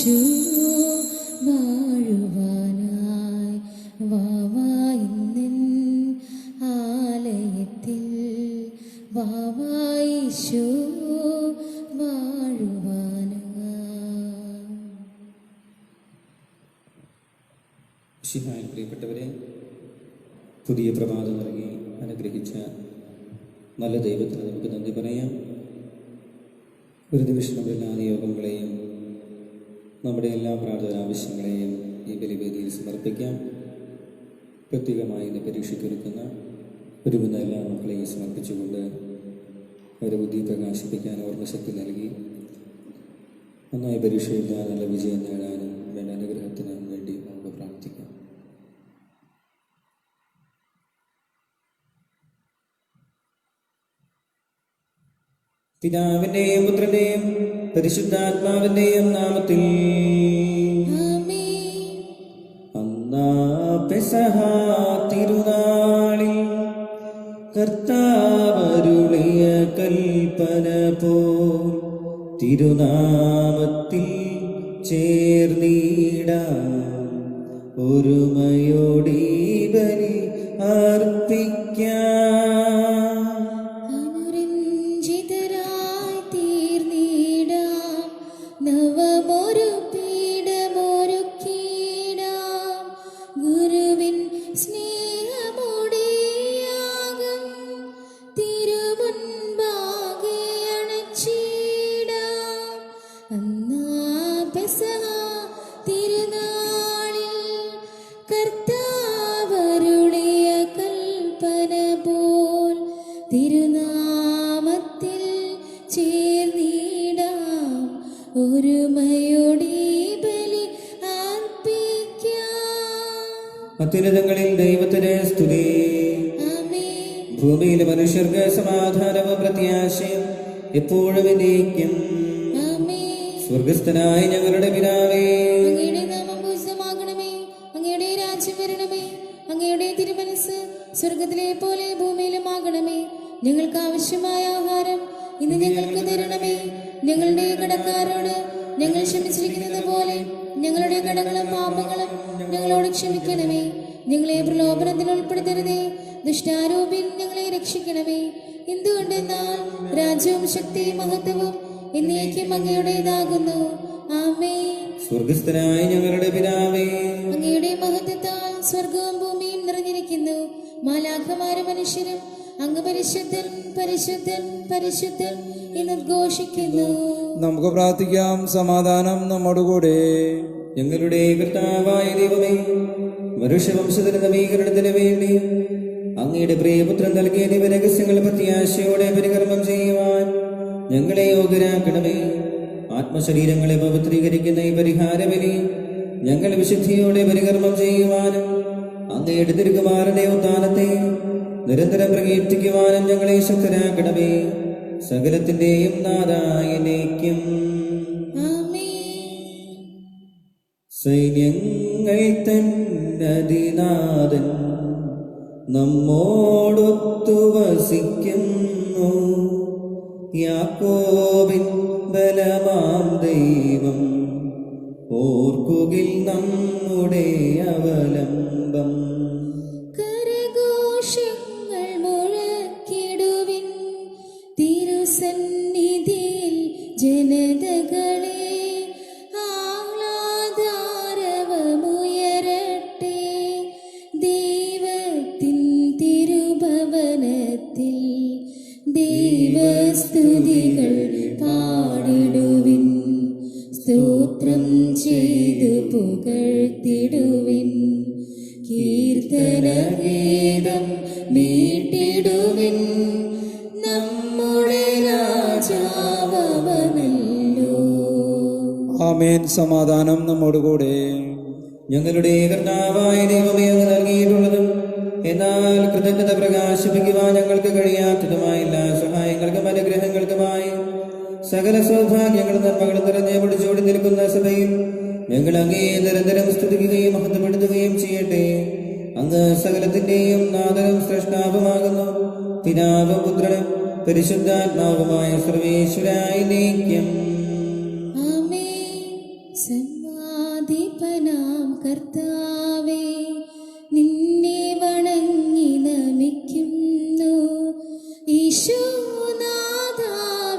യേശു വാഴുവാനായി വാവായിന്നെൻ ആലയത്തിൽ വാവായേശു വാഴുവാനായി. പ്രിയപ്പെട്ടവരെ, പുതിയ പ്രഭാതം നൽകി അനുഗ്രഹിച്ച നല്ല ദൈവത്തിന് നമുക്ക് നന്ദി പറയാം. ഒരു നിമിഷം നമ്മുടെ എല്ലാ നിയോഗങ്ങളെയും നമ്മുടെ എല്ലാ പ്രാർത്ഥന ആവശ്യങ്ങളെയും ഈ ബലിവേദിയിൽ സമർപ്പിക്കാം. പ്രത്യേകമായി ഇന്ന് പരീക്ഷയ്ക്കൊരുക്കുന്ന ഒരുങ്ങുന്ന എല്ലാ മക്കളെയും സമർപ്പിച്ചുകൊണ്ട് അവരെ ബുദ്ധി പ്രകാശിപ്പിക്കാൻ ഓർമ്മശക്തി നൽകി നന്നായി പരീക്ഷയിൽ നല്ല വിജയം നേടാനും വേണ്ട അനുഗ്രഹത്തിന് വേണ്ടി നമുക്ക് പ്രാർത്ഥിക്കാം. പിതാവിന്റെയും പുത്രന്റെയും പരിശുദ്ധാത്മാവിന്റെയും നാമത്തിൽ അന്നാ പെസഹ തിരുനാളിൽ കർത്താവരുളിയ കൽപ്പന പോൽ തിരുനാമത്തിൽ ചേർന്നിടാം. ഒരുമയോടി ബലി അർപ്പിക്കാം. തിരുനാമത്തിൽ ചേർന്നിടാം. ഒരുമയോടെ ബലി അർപ്പിക്കാം. അത്യുന്നതങ്ങളിൽ ദൈവത്തിന് സ്തുതി. ഭൂമിയിലെ മനുഷ്യർക്ക് സമാധാനവും പ്രത്യാശയും എപ്പോഴും എന്നേക്കും. സ്വർഗസ്ഥനായ ഞങ്ങളുടെ പിതാവേ, അങ്ങയുടെ നാമം പൂജിതമാകണമേ. അങ്ങയുടെ രാജ്യം വരണമേ. അങ്ങയുടെ തിരുമനസ്സ് സ്വർഗത്തിലെ പോലെ ഭൂമിയിലും ആകണമേ. ഞങ്ങൾക്ക് ആവശ്യമായ ആഹാരം ഇന്ന് ഞങ്ങൾക്ക് തരണമേ. ഞങ്ങളുടെ കടക്കാരോട് ഞങ്ങൾ ക്ഷമിച്ചിരിക്കുന്നത് പോലെ ഞങ്ങളുടെ കടങ്ങളും പാപങ്ങളും ഞങ്ങളോട് ക്ഷമിക്കണമേ. ഞങ്ങളെ പ്രലോഭനത്തിൽ ഉൾപ്പെടുത്തരുതേ. ദുഷ്ടാരൂപിൽ ഞങ്ങളെ രക്ഷിക്കണമേ. എന്തുകൊണ്ടെന്നാൽ രാജ്യവും ശക്തിയും മഹത്വവും എന്നേക്കും അങ്ങയുടേതാകുന്നു. ആമേൻ. സ്വർഗസ്ഥനായ ഞങ്ങളുടെ പിതാവേ, അങ്ങയുടെ മഹത്വത്താൽ സ്വർഗവും ഭൂമിയും നിറഞ്ഞിരിക്കുന്നു. മാലാഖമാരും മനുഷ്യരും അങ്ങ് പരിശുദ്ധൻ പരിശുദ്ധൻ പരിശുദ്ധൻ എന്ന് ഉദ്ഘോഷിക്കുന്നു. നമുക്ക് പ്രാർത്ഥിക്കാം. സമാധാനം നമ്മോടുകൂടെ. ഞങ്ങളുടെ കർത്താവായ ദൈവമേ, മനുഷ്യവംശത്തിന് നവീകരണത്തിന് വേണ്ടി അങ്ങയുടെ പ്രിയപുത്രൻ നൽകിയ ദിവരഹസ്യങ്ങൾ പ്രത്യാശയോടെ പരികർമ്മം ചെയ്യുവാൻ ഞങ്ങളെ യോഗ്യരാക്കണമേ. ആത്മശരീരങ്ങളെ പവിത്രീകരിക്കുന്ന ഈ പരിഹാരബലി ഞങ്ങൾ വിശുദ്ധിയോടെ പരികർമ്മം ചെയ്യുവാനും അങ്ങയുടെ തിരുകുമാരന്റെ ഉത്ഥാനത്തെ നിരന്തരം പ്രകീർത്തിക്കുവാനും ഞങ്ങളെ ശക്തരാക്കണമേ. സകലത്തിന്റെയും നാഥായ എന്നേക്കും. സൈന്യങ്ങൾ തന്നതിനാഥൻ നമ്മോടൊത്തു വസിക്കുന്നു. യാക്കോബിൻ ബലമാം ദൈവം ഓർക്കുകിൽ നമ്മുടെ അവലംബം. കരഘോഷങ്ങൾ മുഴക്കിടുവിൻ തിരുസന്നിധിയിൽ ജനതകളെ. ആഹ്ലാദാരവമുയരട്ടെ ദൈവത്തിൻ തിരുഭവനത്തിൽ. ദൈവസ്തുതികൾ പാടിടുവിൻ. സ്തോത്രം ചെയ്തു പുകഴ്ത്തിടുവിൻ. കീർത്തനഗീതം മീട്ടിടുവിൻ. നമ്മുടെ രാജാവനല്ലോ. ആമേൻ. സമാധാനം നമ്മോടുകൂടെ. ഞങ്ങളുടെ കർത്താവായ ദൈവമേ, അങ്ങ് നൽകിയിട്ടുള്ളതും എന്നാൽ കൃതജ്ഞത പ്രകാശിപ്പിക്കുവാൻ ഞങ്ങൾക്ക് കഴിയാത്തതുമായ എല്ലാ സഹായങ്ങൾക്കും അനുഗ്രഹങ്ങൾക്കുമായി സകല സൗഭാഗ്യങ്ങളും നന്മകളും നിറഞ്ഞ് പിടിച്ചോടി നിൽക്കുന്ന സഭയിൽ ഞങ്ങൾ അങ്ങേ നിരന്തരം സ്തുതിക്കുകയും മഹത്വപ്പെടുത്തുകയും ചെയ്യട്ടെ. അങ്ങ് സകലത്തിന്റെയും നാഥനും സ്രഷ്ടാവുമാകുന്നു. പിതാവും പുത്രനും പരിശുദ്ധാത്മാവുമായ സർവേശ്വരായ എന്നേക്കും. ആമേൻ. കർത്താവേ, നിന്നെ വണങ്ങി നമിക്കുന്നു. ഈശോനാഥാ,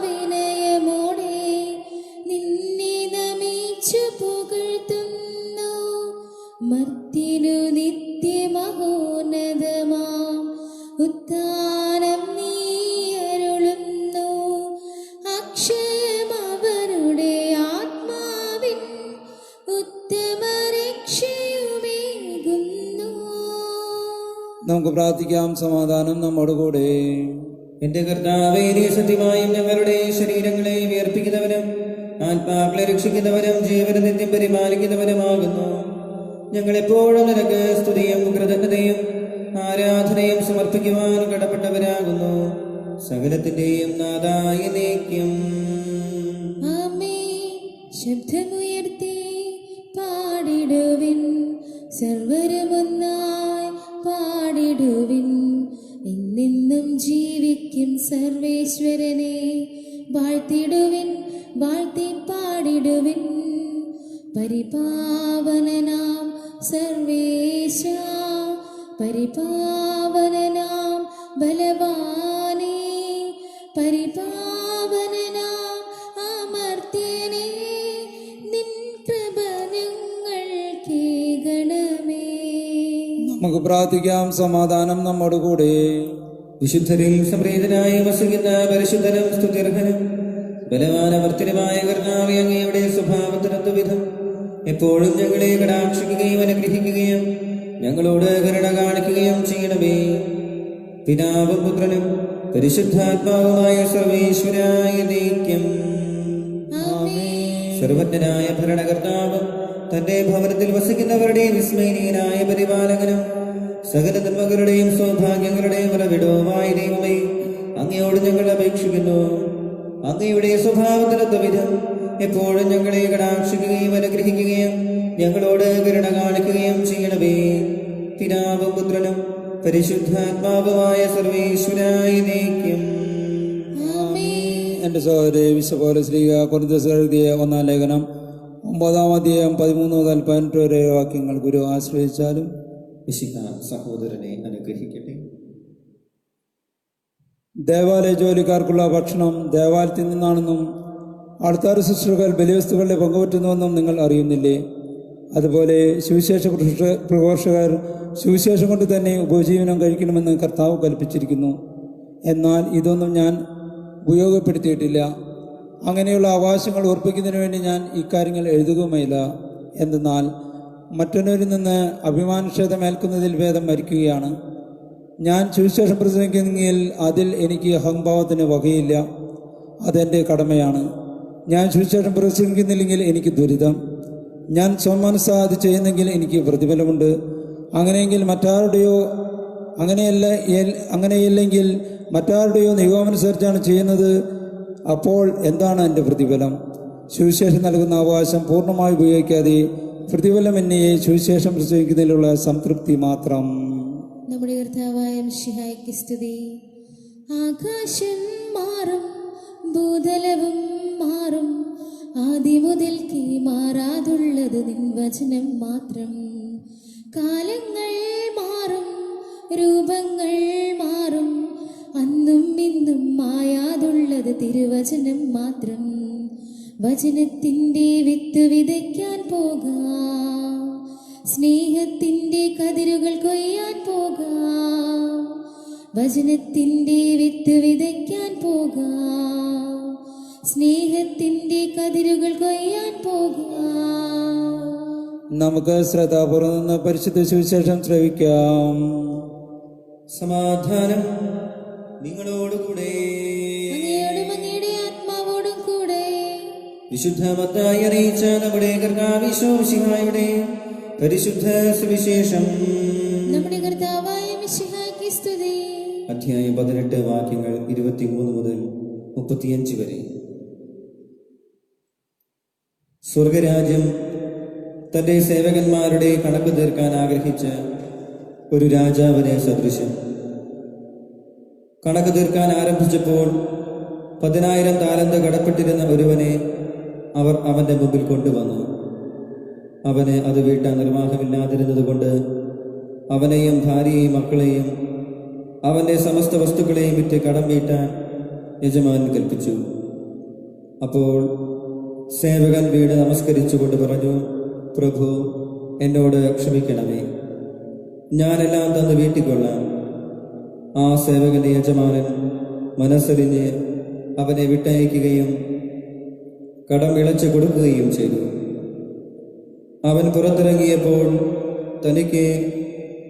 വിനയമോടെ നിന്നെ നമിച്ചു പുകഴ്ത്തുന്നു. മർത്യനു നിത്യമഹോന്നതമാം ഉത്ഥാനം നീ അരുളുന്നു. അക്ഷയമവരുടെ ആത്മാവിൻ ഉത്തമരക്ഷയുമേകുന്നു. നമുക്ക് പ്രാർത്ഥിക്കാം. സമാധാനം നമ്മോടുകൂടെ. എന്റെ കർത്താവേ, നീ സത്യമായും ഞങ്ങളുടെ ശരീരങ്ങളെ വിയർപ്പിക്കുന്നവനും ആത്മാക്കളെ രക്ഷിക്കുന്നവനും ജീവനെ നിത്യം പരിപാലിക്കുന്നവനുമാകുന്നു. ഞങ്ങളെപ്പോഴും നിനക്ക് സ്തുതിയും കൃതജ്ഞതയും ആരാധനയും സമർപ്പിക്കുവാൻ കടപ്പെട്ടവരാകുന്നു. സകലത്തിന്റെയും നാഥായ നീക്കും. ആമേൻ. ശബ്ദമുയർത്തി പാടിടുവിൻ, സർവരുമൊന്നായി പാടിടുവിൻ. എന്നെന്നും ജീവിക്കും സർവേശ്വരനെ വാഴ്ത്തിടുവിൻ, വാഴ്ത്തി പാടിടുവിൻ. പരിപാവനനാം സർവേശ, പരിപാവനനാം ബലവാനേ, പരിപാവനനാം അമർത്യനേ, നിൻ കൃപ ഞങ്ങൾക്കേകണമേ. നമുക്ക് പ്രാർത്ഥിക്കാം. സമാധാനം നമ്മോടുകൂടെ. വിശുദ്ധരിൽ സംപ്രീതനായി വസിക്കുന്ന പരിശുദ്ധനും സ്തുത്യർഹനും ബലവാനമർത്തിനുമായ കർത്താവേ, അങ്ങയുടെ സ്വഭാവത്തിനൊത്ത വിധം എപ്പോഴും ഞങ്ങളെ കടാക്ഷിക്കുകയും അനുഗ്രഹിക്കുകയും ഞങ്ങളോട് കരുണ കാണിക്കുകയും ചെയ്യണമേ. പിതാവും പുത്രനും പരിശുദ്ധാത്മാവുമായ സർവേശ്വരായ നീക്കം. സർവജ്ഞനായ ഭരണകർത്താവ് തന്റെ ഭവനത്തിൽ വസിക്കുന്നവരുടെ വിസ്മയനീയനായ പരിപാലകനും സകല നന്മകളുടെയും സൗഭാഗ്യങ്ങളുടെയും ഉറവിടവുമായ ദൈവമേ, അങ്ങയോട് ഞങ്ങൾ അപേക്ഷിക്കുന്നു. അങ്ങയുടെ സ്വഭാവത്തിനൊത്ത വിധം എപ്പോഴും ഞങ്ങളെ കടാക്ഷിക്കുകയും അനുഗ്രഹിക്കുകയും ഞങ്ങളോട് കരുണ കാണിക്കുകയും ചെയ്യണമേ. പിതാവും പുത്രനും പരിശുദ്ധാത്മാവുമായ സർവേശ്വരായ നീക്കം. എൻ്റെ സഹോദരി വിശ്വപോലെ ശ്രീക കൊരിന്ത്യർ എഴുതിയ 1-ാം ലേഖനം 9-ാം അധ്യായം 13 മുതൽ 18 വരെ വാക്യങ്ങൾ ഗുരു ആശ്രയിച്ചാലും. വിശുദ്ധ സഹോദരനെ അനുഗ്രഹിക്കട്ടെ. ദേവാലയ ജോലിക്കാർക്കുള്ള ഭക്ഷണം ദേവാലയത്തിൽ നിന്നാണെന്നും ആൾത്താർ ശുശ്രൂഷകൾ ബലിവസ്തുക്കളുടെ പങ്കുപറ്റുന്നുവെന്നും നിങ്ങൾ അറിയുന്നില്ലേ? അതുപോലെ സുവിശേഷ പ്രഘോഷകർ സുവിശേഷം കൊണ്ട് തന്നെ ഉപജീവനം കഴിക്കണമെന്ന് കർത്താവ് കൽപ്പിച്ചിരിക്കുന്നു. എന്നാൽ ഇതൊന്നും ഞാൻ ഉപയോഗപ്പെടുത്തിയിട്ടില്ല. അങ്ങനെയുള്ള അവകാശങ്ങൾ ഉറപ്പിക്കുന്നതിന് വേണ്ടി ഞാൻ ഇക്കാര്യങ്ങൾ എഴുതുകയുമില്ല. എന്തെന്നാൽ മറ്റൊന്നിൽ നിന്ന് അഭിമാനക്ഷേതമേൽക്കുന്നതിൽ ഭേദം മരിക്കുകയാണ്. ഞാൻ സുവിശേഷം പ്രസംഗിക്കുന്നെങ്കിൽ അതിൽ എനിക്ക് അഹംഭാവത്തിന് വകയില്ല. അതെൻ്റെ കടമയാണ്. ഞാൻ സുവിശേഷം പ്രസംഗിക്കുന്നില്ലെങ്കിൽ എനിക്ക് ദുരിതം. ഞാൻ സ്വമനസ്സാ അത് ചെയ്യുന്നെങ്കിൽ എനിക്ക് പ്രതിഫലമുണ്ട്. അങ്ങനെയെങ്കിൽ അങ്ങനെയില്ലെങ്കിൽ മറ്റാരുടെയോ നിയമമനുസരിച്ചാണ് ചെയ്യുന്നത്. അപ്പോൾ എന്താണ് എൻ്റെ പ്രതിഫലം? സുവിശേഷം നൽകുന്ന അവകാശം പൂർണ്ണമായി ഉപയോഗിക്കാതെ പ്രതിഫലം എന്നെ സുവിശേഷം പ്രസംഗിക്കുന്നതിലുള്ള സംതൃപ്തി മാത്രം. നമ്മുടെ കർത്താവായ മിശിഹായ്ക്ക് സ്തുതി. ആകാശം മാറും, ഭൂതലവും മാറും, ആദിമുതൽക്കേ മാറാതുള്ളത് നിൻ വചനം മാത്രം. കാലങ്ങൾ മാറും, രൂപങ്ങൾ മാറും, അന്നും ഇന്നും മായാതുള്ളത് തിരുവചനം മാത്രം. വചനത്തിൻ്റെ വിത്ത് വിതയ്ക്കാൻ പോകാം, സ്നേഹത്തിൻ്റെ കതിരുകൾ കൊയ്യാൻ പോകാം. വചനത്തിൻ്റെ വിത്ത് വിതയ്ക്കാൻ പോകാം, സ്നേഹത്തിൻ്റെ കതിരുകൾ കൊയ്യാൻ പോകാം. നമുക്ക് ശ്രദ്ധാപൂർവ്വം നിന്ന് പരിശുദ്ധ സുവിശേഷം ശ്രവിക്കാം. സമാധാനം നിങ്ങളോടുകൂടെ. അങ്ങയോടും അങ്ങയുടെ ആത്മാവോടും കൂടെ. വിശുദ്ധ മത്തായി അറിയിച്ച നമ്മുടെ കർത്താവ് ഈശോ മിശിഹായുടെ പരിശുദ്ധ സുവിശേഷം. നമ്മുടെ കർത്താവായ മിശിഹായ്ക്ക് സ്തുതി. അധ്യായം 18 വാക്യങ്ങൾ 23 മുതൽ 35 വരെ. സ്വർഗരാജ്യം തന്റെ സേവകന്മാരുടെ കണക്ക് തീർക്കാൻ ആഗ്രഹിച്ച ഒരു രാജാവിനെ സദൃശം. കണക്ക് തീർക്കാൻ ആരംഭിച്ചപ്പോൾ 10,000 താലന്ത് കടപ്പെട്ടിരുന്ന ഒരുവനെ അവർ അവന്റെ മുമ്പിൽ കൊണ്ടുവന്നു. അവന് അത് വീട്ടാൻ നിർവാഹമില്ലാതിരുന്നതുകൊണ്ട് അവനെയും ഭാര്യയെയും മക്കളെയും അവൻ്റെ സമസ്ത വസ്തുക്കളെയും വിറ്റ് കടം വീട്ടാൻ യജമാനൻ കൽപ്പിച്ചു. അപ്പോൾ സേവകൻ വീട് നമസ്കരിച്ചുകൊണ്ട് പറഞ്ഞു, പ്രഭു, എന്നോട് ക്ഷമിക്കണമേ, ഞാനെല്ലാം തന്ന് വീട്ടിക്കൊള്ളാം. ആ സേവകന്റെ യജമാനൻ മനസ്സറിഞ്ഞ് അവനെ വിട്ടയക്കുകയും കടം ഇളച്ചു കൊടുക്കുകയും ചെയ്തു. അവൻ പുറത്തിറങ്ങിയപ്പോൾ തനിക്ക്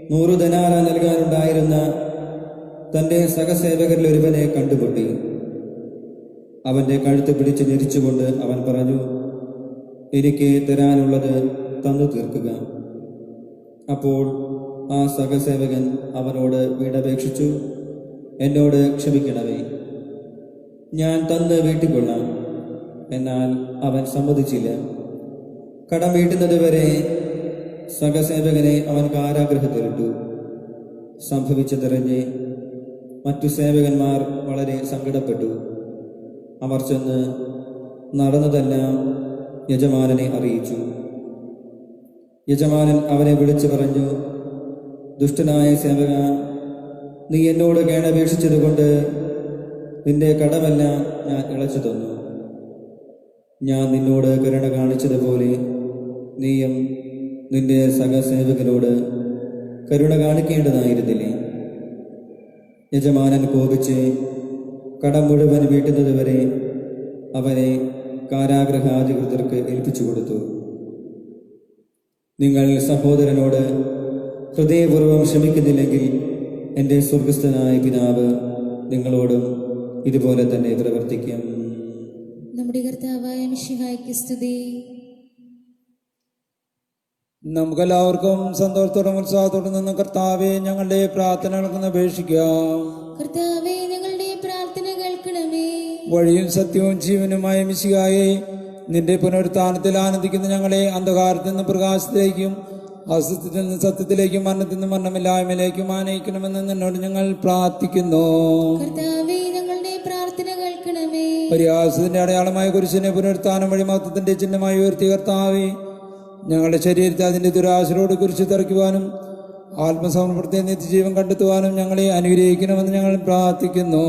100 ദനാറ നൽകാനുണ്ടായിരുന്ന തൻ്റെ സഹസേവകരിൽ ഒരുവനെ കണ്ടുമുട്ടി. അവൻ്റെ കഴുത്ത് പിടിച്ച് ഞെരിച്ചുകൊണ്ട് അവൻ പറഞ്ഞു, എനിക്ക് തരാനുള്ളത് തന്നു തീർക്കുക. അപ്പോൾ ആ സഹസേവകൻ അവനോട് വീടപേക്ഷിച്ചു, എന്നോട് ക്ഷമിക്കണമേ, ഞാൻ തന്ന് വീട്ടിക്കൊള്ളാം. എന്നാൽ അവൻ സമ്മതിച്ചില്ല. കടം വീട്ടുന്നതുവരെ സഹസേവകനെ അവൻ കാരാഗൃഹത്തിലിട്ടു. സംഭവിച്ചതറിഞ്ഞ് മറ്റു സേവകന്മാർ വളരെ സങ്കടപ്പെട്ടു. അവർ ചെന്ന് നടന്നതെല്ലാം യജമാനനെ അറിയിച്ചു. യജമാനൻ അവനെ വിളിച്ചു പറഞ്ഞു, ദുഷ്ടനായ സേവക, നീ എന്നോട് കേണപേക്ഷിച്ചതുകൊണ്ട് നിന്റെ കടമെല്ലാം ഞാൻ ഇളച്ചു തന്നു. ഞാൻ നിന്നോട് കരുണ കാണിച്ചതുപോലെ നീയും നിന്റെ സഹസേവകനോട് കരുണ കാണിക്കേണ്ടതായിരുന്നില്ലേ? യജമാനൻ കോപിച്ച് കടം മുഴുവൻ വീട്ടുന്നതുവരെ അവനെ കാരാഗൃഹാധികൃതർക്ക് ഏൽപ്പിച്ചു കൊടുത്തു. നിങ്ങൾ സഹോദരനോട് ഹൃദയപൂർവ്വം ക്ഷമിക്കുന്നില്ലെങ്കിൽ എൻ്റെ സ്വർഗസ്ഥനായ പിതാവ് നിങ്ങളോടും ഇതുപോലെ തന്നെ പ്രവർത്തിക്കും. നമ്മുടെ കർത്താവായ മിശിഹായ്ക്ക് സ്തുതി. നമുക്കെല്ലാവർക്കും സന്തോഷത്തോടും ഉത്സാഹത്തോടും നിന്ന് കർത്താവെ ഞങ്ങളുടെ പ്രാർത്ഥനകൾക്കൊന്ന് അപേക്ഷിക്കാം. കർത്താവേ, ഞങ്ങളുടെ പ്രാർത്ഥന കേൾക്കണമേ. വഴിയും സത്യവും ജീവനുമായ മിശിഹായെ, നിന്റെ പുനരുത്ഥാനത്തിൽ ആനന്ദിക്കുന്ന ഞങ്ങളെ അന്ധകാരത്തിൽ നിന്ന് പ്രകാശത്തിലേക്കും അസത്യത്തിൽ നിന്ന് സത്യത്തിലേക്കും മരണത്തിൽ നിന്ന് മരണമില്ലായ്മയിലേക്കും ആനയിക്കണമെന്ന് നിന്നോട് ഞങ്ങൾ പ്രാർത്ഥിക്കുന്നു. കർത്താവേ, ഞങ്ങളുടെ പ്രാർത്ഥന കേൾക്കണമേ. പരിഹാസത്തിന്റെ അടയാളമായ കുരിശിനെ പുനരുത്ഥാനം വഴി മഹത്വത്തിന്റെ ചിഹ്നമായി ഉയർത്തിയ കർത്താവേ, ഞങ്ങളുടെ ശരീരത്തെ അതിന്റെ ദുരാശരോട് കുരിശ് തറയ്ക്കുവാനും ആത്മസമർപ്പണത്തെ നിത്യജീവൻ കണ്ടെത്തുവാനും ഞങ്ങളെ അനുഗ്രഹിക്കണമെന്ന് ഞങ്ങൾ പ്രാർത്ഥിക്കുന്നു.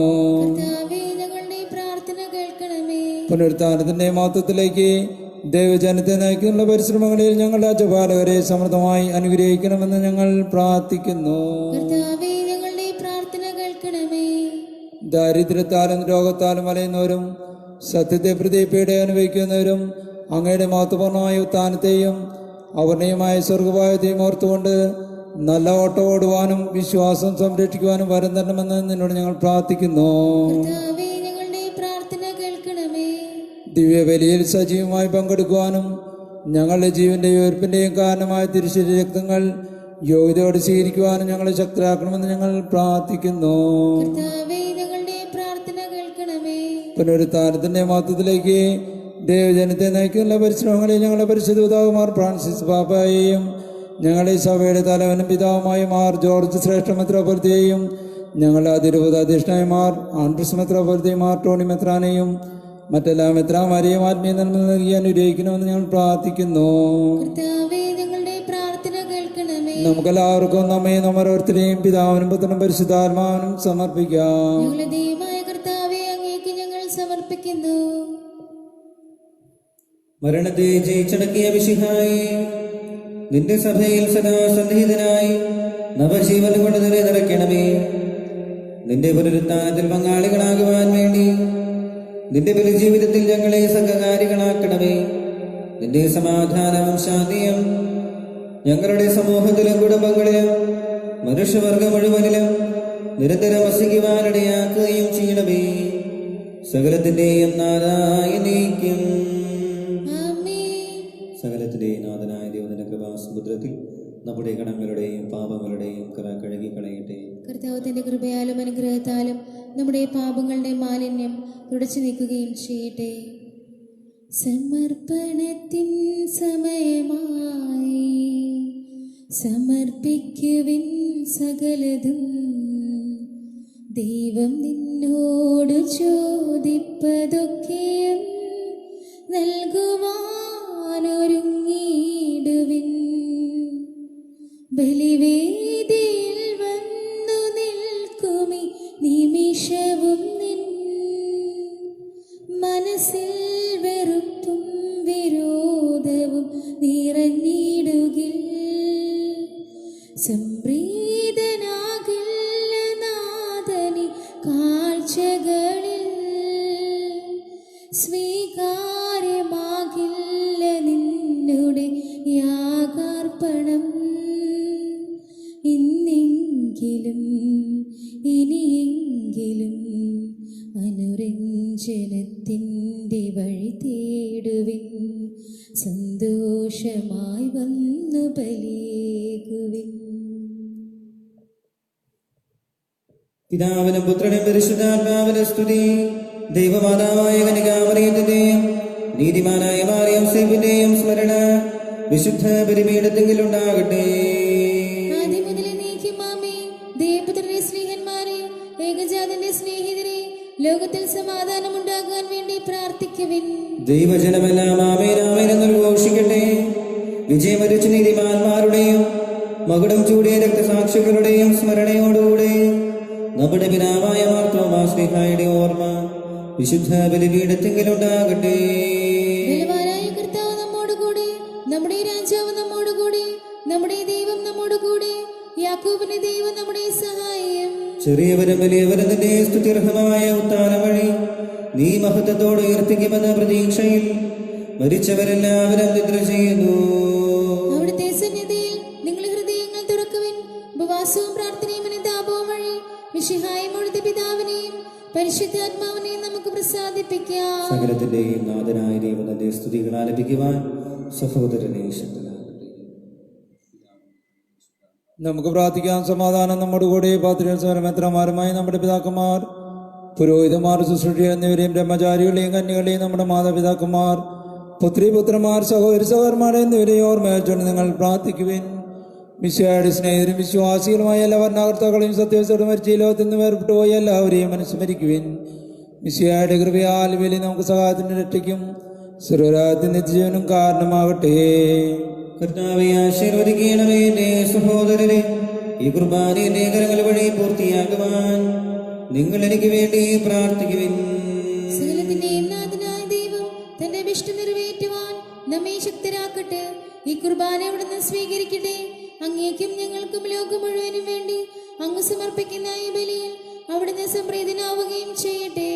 കർത്താവേ, ഞങ്ങളുടെ പ്രാർത്ഥന കേൾക്കണമേ. പുനരുത്ഥാനത്തിന്റെ മഹത്വത്തിലേക്ക് ദൈവജനത്തെ നയിക്കുന്ന പരിശ്രമങ്ങളിൽ ഞങ്ങളുടെ അജപാലകരെ സമൃദ്ധമായി അനുഗ്രഹിക്കണമെന്ന് ഞങ്ങൾ പ്രാർത്ഥിക്കുന്നു. കർത്താവേ, ഞങ്ങളുടെ പ്രാർത്ഥന കേൾക്കണമേ. ദാരിദ്ര്യത്താലും രോഗത്താലും വലയുന്നവരും സത്യത്തെ പ്രതി പീഡ അനുഭവിക്കുന്നവരും അങ്ങയുടെ മഹത്വപൂർണമായ ഉത്ഥാനത്തെയും അവർണീയമായ സ്വർഗഭാവത്തെയും ഓർത്തുകൊണ്ട് നല്ല ഓട്ടം ഓടുവാനും വിശ്വാസം സംരക്ഷിക്കുവാനും വരം തരണമെന്ന് നിന്നോട് ഞങ്ങൾ പ്രാർത്ഥിക്കുന്നു. കർത്താവേ, ഞങ്ങളുടെ പ്രാർത്ഥന കേൾക്കണമേ. ദിവ്യബലിയിൽ സജീവമായി പങ്കെടുക്കുവാനും ഞങ്ങളുടെ ജീവന്റെ ഉയർപ്പിന്റെയും കാരണമായ തിരുശരീര രക്തങ്ങൾ യോഗ്യതയോടെ സ്വീകരിക്കുവാനും ഞങ്ങളെ ശക്തരാക്കണമെന്ന് ഞങ്ങൾ പ്രാർത്ഥിക്കുന്നു. കർത്താവേ, ഞങ്ങളുടെ പ്രാർത്ഥന കേൾക്കണമേ. പുനരുത്ഥാനത്തിന്റെ മഹത്വത്തിലേക്ക് ദൈവജനത്തെ നയിക്കുന്ന പരിശ്രമങ്ങളിൽ ഞങ്ങളുടെ പരിശുദ്ധ പിതാവുമാർ ഫ്രാൻസിസ് പാപ്പായെയും ഞങ്ങളുടെ സഭയുടെ തലവനും പിതാവുമായ മാർ ജോർജ് ശ്രേഷ്ഠ മെത്രാപ്പൊലീത്തയെയും ഞങ്ങളുടെ അതിരൂപത അധ്യക്ഷനായമാർ ആൻഡ്രസ് മെത്രാപ്പൊലീത്തയും മാർ ടോണി മെത്രാനെയും മറ്റെല്ലാ മെത്രാമാരെയും ആത്മീയ നന്മ നൽകി അനുഗ്രഹിക്കണമെന്ന് ഞങ്ങൾ പ്രാർത്ഥിക്കുന്നു. കർത്താവേ, ഞങ്ങളുടെ പ്രാർത്ഥന കേൾക്കണമേ. നമുക്കെല്ലാവർക്കും നമ്മയും നമ്മോരോരുത്തരെയും പിതാവിനും പുത്രനും പരിശുദ്ധാത്മാവിനും സമർപ്പിക്കാം. ഞങ്ങളുടെ ദൈവമായ കർത്താവേ, അങ്ങേക്ക് ഞങ്ങൾ സമർപ്പിക്കുന്നു. മരണത്തെ ജയിച്ചടക്കിയ മിശിഹായേ, നിന്റെ സഭയിൽ സദാ സന്നിഹിതനായി നവജീവൻ കൊണ്ട് നിറയ്ക്കണമേ. നിന്റെ പുനരുത്ഥാനത്തിൽ പങ്കാളികളാകുവാൻ വേണ്ടി നിന്റെ ബലിജീവിതത്തിൽ ഞങ്ങളെ സഹകാരികളാക്കണമേ. നിന്റെ സമാധാനവും ശാന്തിയും ഞങ്ങളുടെ സമൂഹത്തിലും കുടുംബങ്ങളിലും മനുഷ്യവർഗം മുഴുവനിലും നിരന്തരം വസിക്കുവാനിടയാക്കുകയും ചെയ്യണമേ. സകലത്തിന്റെയും നാഥായ നീക്കും. സകലത്തിന്റെയും നാഥനായ ദൈവത്തിന്റെ കൃപാസമുദ്രത്തിൽ നമ്മുടെ കടങ്ങളുടെയും പാപങ്ങളുടെയും കറ കഴുകിക്കളയട്ടെ. കർത്താവ് തന്റെ കൃപയാലും അനുഗ്രഹത്താലും നമ്മുടെ പാപങ്ങളുടെ മാലിന്യം തുടച്ചു നീക്കുകയും ചെയ്യട്ടെ. സമർപ്പണത്തിൻ സമയമായി സമർപ്പിക്കുവിൻ സകലതും. ദൈവം നിന്നോട് ചോദിപ്പതൊക്കെയും നൽകുവാനൊരുങ്ങിയിടുവിൻ. ബലിവേദിയിൽ വന്നു നിൽക്കുമി നിമിഷവും നിൻ മനസ്സിൽ വെറുപ്പും വിരോധവും നിറഞ്ഞിടുകിൽ സംപ്രീതനാകില്ല നാഥനി കാഴ്ചകളിൽ സ്വീകാര്യമാകില്ല നിന്നുടെ യാഗാർപ്പണം ഇന്നെങ്കിലും ഇനിയെങ്കിലും അനുരഞ്ജനത്തിൻ്റെ വഴി തേടുവിൻ സന്തോഷമായി വന്നു ബലിയേകുവിൻ. പിതാവിനും പുത്രനും പരിശുദ്ധാത്മാവിനും സ്തുതി. ദൈവമാതാവായ കന്യകാമറിയത്തിന്റെയും നീതിമാനായ മാറിയോസേപ്പിന്റെയും സ്മരണ വിശുദ്ധ ബലിപീഠത്തിലുണ്ടാകട്ടെ. ദേവപുത്രന്റെ സ്നേഹന്മാരെ, ഏകജാതന്റെ സ്നേഹിതരെ, ലോകത്തിൽ സമാധാനം ഉണ്ടാകാൻ വേണ്ടി പ്രാർത്ഥിക്കുവിൻ. ദൈവജനമെല്ലാം ആമേൻ ആമേൻ എന്ന് ഘോഷിക്കട്ടെ. വിജയമരിച്ച നീതിമാന്മാരുടെയും മകുടം ചൂടിയ രക്തസാക്ഷികളുടെയും സ്മരണയോടുകൂടെ നമ്മുടെ പിതാവായ മാർത്തോമാ ശ്ലീഹായുടെ ഓർമ്മ വിശുദ്ധ ബലിപീഠത്തിലുണ്ടാകട്ടെ. ബലവാനായ കർത്താവ് നമ്മോടുകൂടെ, നമ്മുടെ രാജാവ് നമ്മോടുകൂടെ, നമ്മുടെ ദൈവം നമ്മോടുകൂടെ, യാക്കോബിന്റെ ദൈവം നമ്മുടെ സഹായം. ചെറിയവരും വലിയവരും നിന്റെ സ്തുത്യർഹമായ ഉത്താനം വഴി നീ മഹത്വത്തോട് ഉയർത്തിക്കുമെന്ന പ്രതീക്ഷയിൽ മരിച്ചവരെല്ലാവരും നിദ്ര ചെയ്യുന്നു. അവിടുത്തെ സന്നിധിയിൽ നിങ്ങൾ ഹൃദയങ്ങൾ തുറക്കുവിൻ. ഉപവാസവും പ്രാർത്ഥനയും അനുതാപവും വഴി മിശിഹായും അവിടുത്തെ പിതാവിനെയും പരിശുദ്ധാത്മാവിനെയും നമുക്ക് പ്രസാദിപ്പിക്കാം. സകലത്തിന്റെയും നാഥനായ ദൈവം തന്റെ സ്തുതികൾ ആലപിക്കുവാൻ സഹോദരനെ ശക്തനാകട്ടെ. നമുക്ക് പ്രാർത്ഥിക്കാം. സമാധാനം നമ്മുടെ കൂടെ. പാത്രികന്മാരുമായി നമ്മുടെ പിതാക്കന്മാർ, പുരോഹിതന്മാർ, ശുശ്രൂഷകർ എന്നിവരെയും ബ്രഹ്മചാരികളെയും കന്യകളെയും നമ്മുടെ മാതാപിതാക്കന്മാർ, പുത്രിപുത്രന്മാർ, സഹോദരി സഹോദരന്മാർ എന്നിവരെയും ഓർമ്മയച്ചുകൊണ്ട് നിങ്ങൾ പ്രാർത്ഥിക്കുവിൻ. മിശിഹായുടെ സ്നേഹിതരും വിശ്വാസികളുമായ എല്ലാ ഭരണകർത്താക്കളെയും സത്യവസ്ഥയോടെ മരിച്ച ഈ ലോകത്തിൽ നിന്ന് വേർപെട്ടു പോയി എല്ലാവരെയും അനുസ്മരിക്കുവിൻ. മിശിഹായുടെ കൃപയാൽ ബലി നമുക്ക് സഹായത്തിന് രക്ഷയ്ക്കും സർവ്വരാജ്യത്തിന് നിത്യജീവനും കാരണമാകട്ടെ. കർത്താവേ, ആശീർവദിക്കണമേ എന്റെ സഹോദരരെ. ഈ കുർബാനയുടെ കരങ്ങൾ വഴി പൂർത്തിയാക്കുവാൻ നിങ്ങൾ എനിക്ക് വേണ്ടി പ്രാർത്ഥിക്കുവിൻ. സകലത്തിന്റെയും നാഥനായ ദൈവം തന്റെ അഭിഷ്ടം നിറവേറ്റുവാൻ നമ്മെ ശക്തരാക്കട്ടെ. ഈ കുർബാന അവിടുന്ന് സ്വീകരിക്കട്ടെ. അങ്ങേക്കും ഞങ്ങൾക്കും ലോകം മുഴുവനും വേണ്ടി അങ്ങ് സമർപ്പിക്കുന്ന ഈ ബലിയിൽ അവിടുന്ന് സംപ്രീതനാവുകയും ചെയ്യട്ടെ.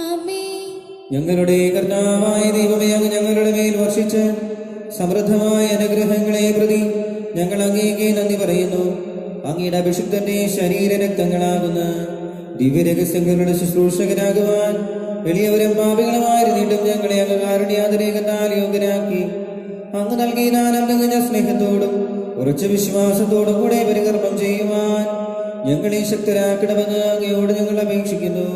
ആമേൻ. ഞങ്ങളുടെ കർത്താവായ ദൈവമേ, അങ്ങ് ഞങ്ങളുടെ മേൽ വർഷിച്ച് സമൃദ്ധമായ അനുഗ്രഹങ്ങളെ പ്രതി ഞങ്ങൾ അങ്ങേക്ക് നന്ദി പറയുന്നു. അങ്ങയുടെ അഭിഷിക്തന്റെ ശരീരരക്തങ്ങളാകുന്ന ദിവ്യരഹസ്യങ്ങളുടെ ശുശ്രൂഷകരാകുവാൻ വലിയവരും പാപികളുമായിരുന്നിട്ടും ഞങ്ങളെ അങ്ങ് കാരുണ്യാതിരേകത്താൽ യോഗ്യരാക്കി അങ്ങ് നൽകിയ ദാനം തികഞ്ഞ സ്നേഹത്തോടും ഉറച്ച വിശ്വാസത്തോടും കൂടെ പരികർമ്മം ചെയ്യുവാൻ ഞങ്ങളെ ശക്തരാക്കണമെന്ന് അങ്ങയോട് ഞങ്ങൾ അപേക്ഷിക്കുന്നു.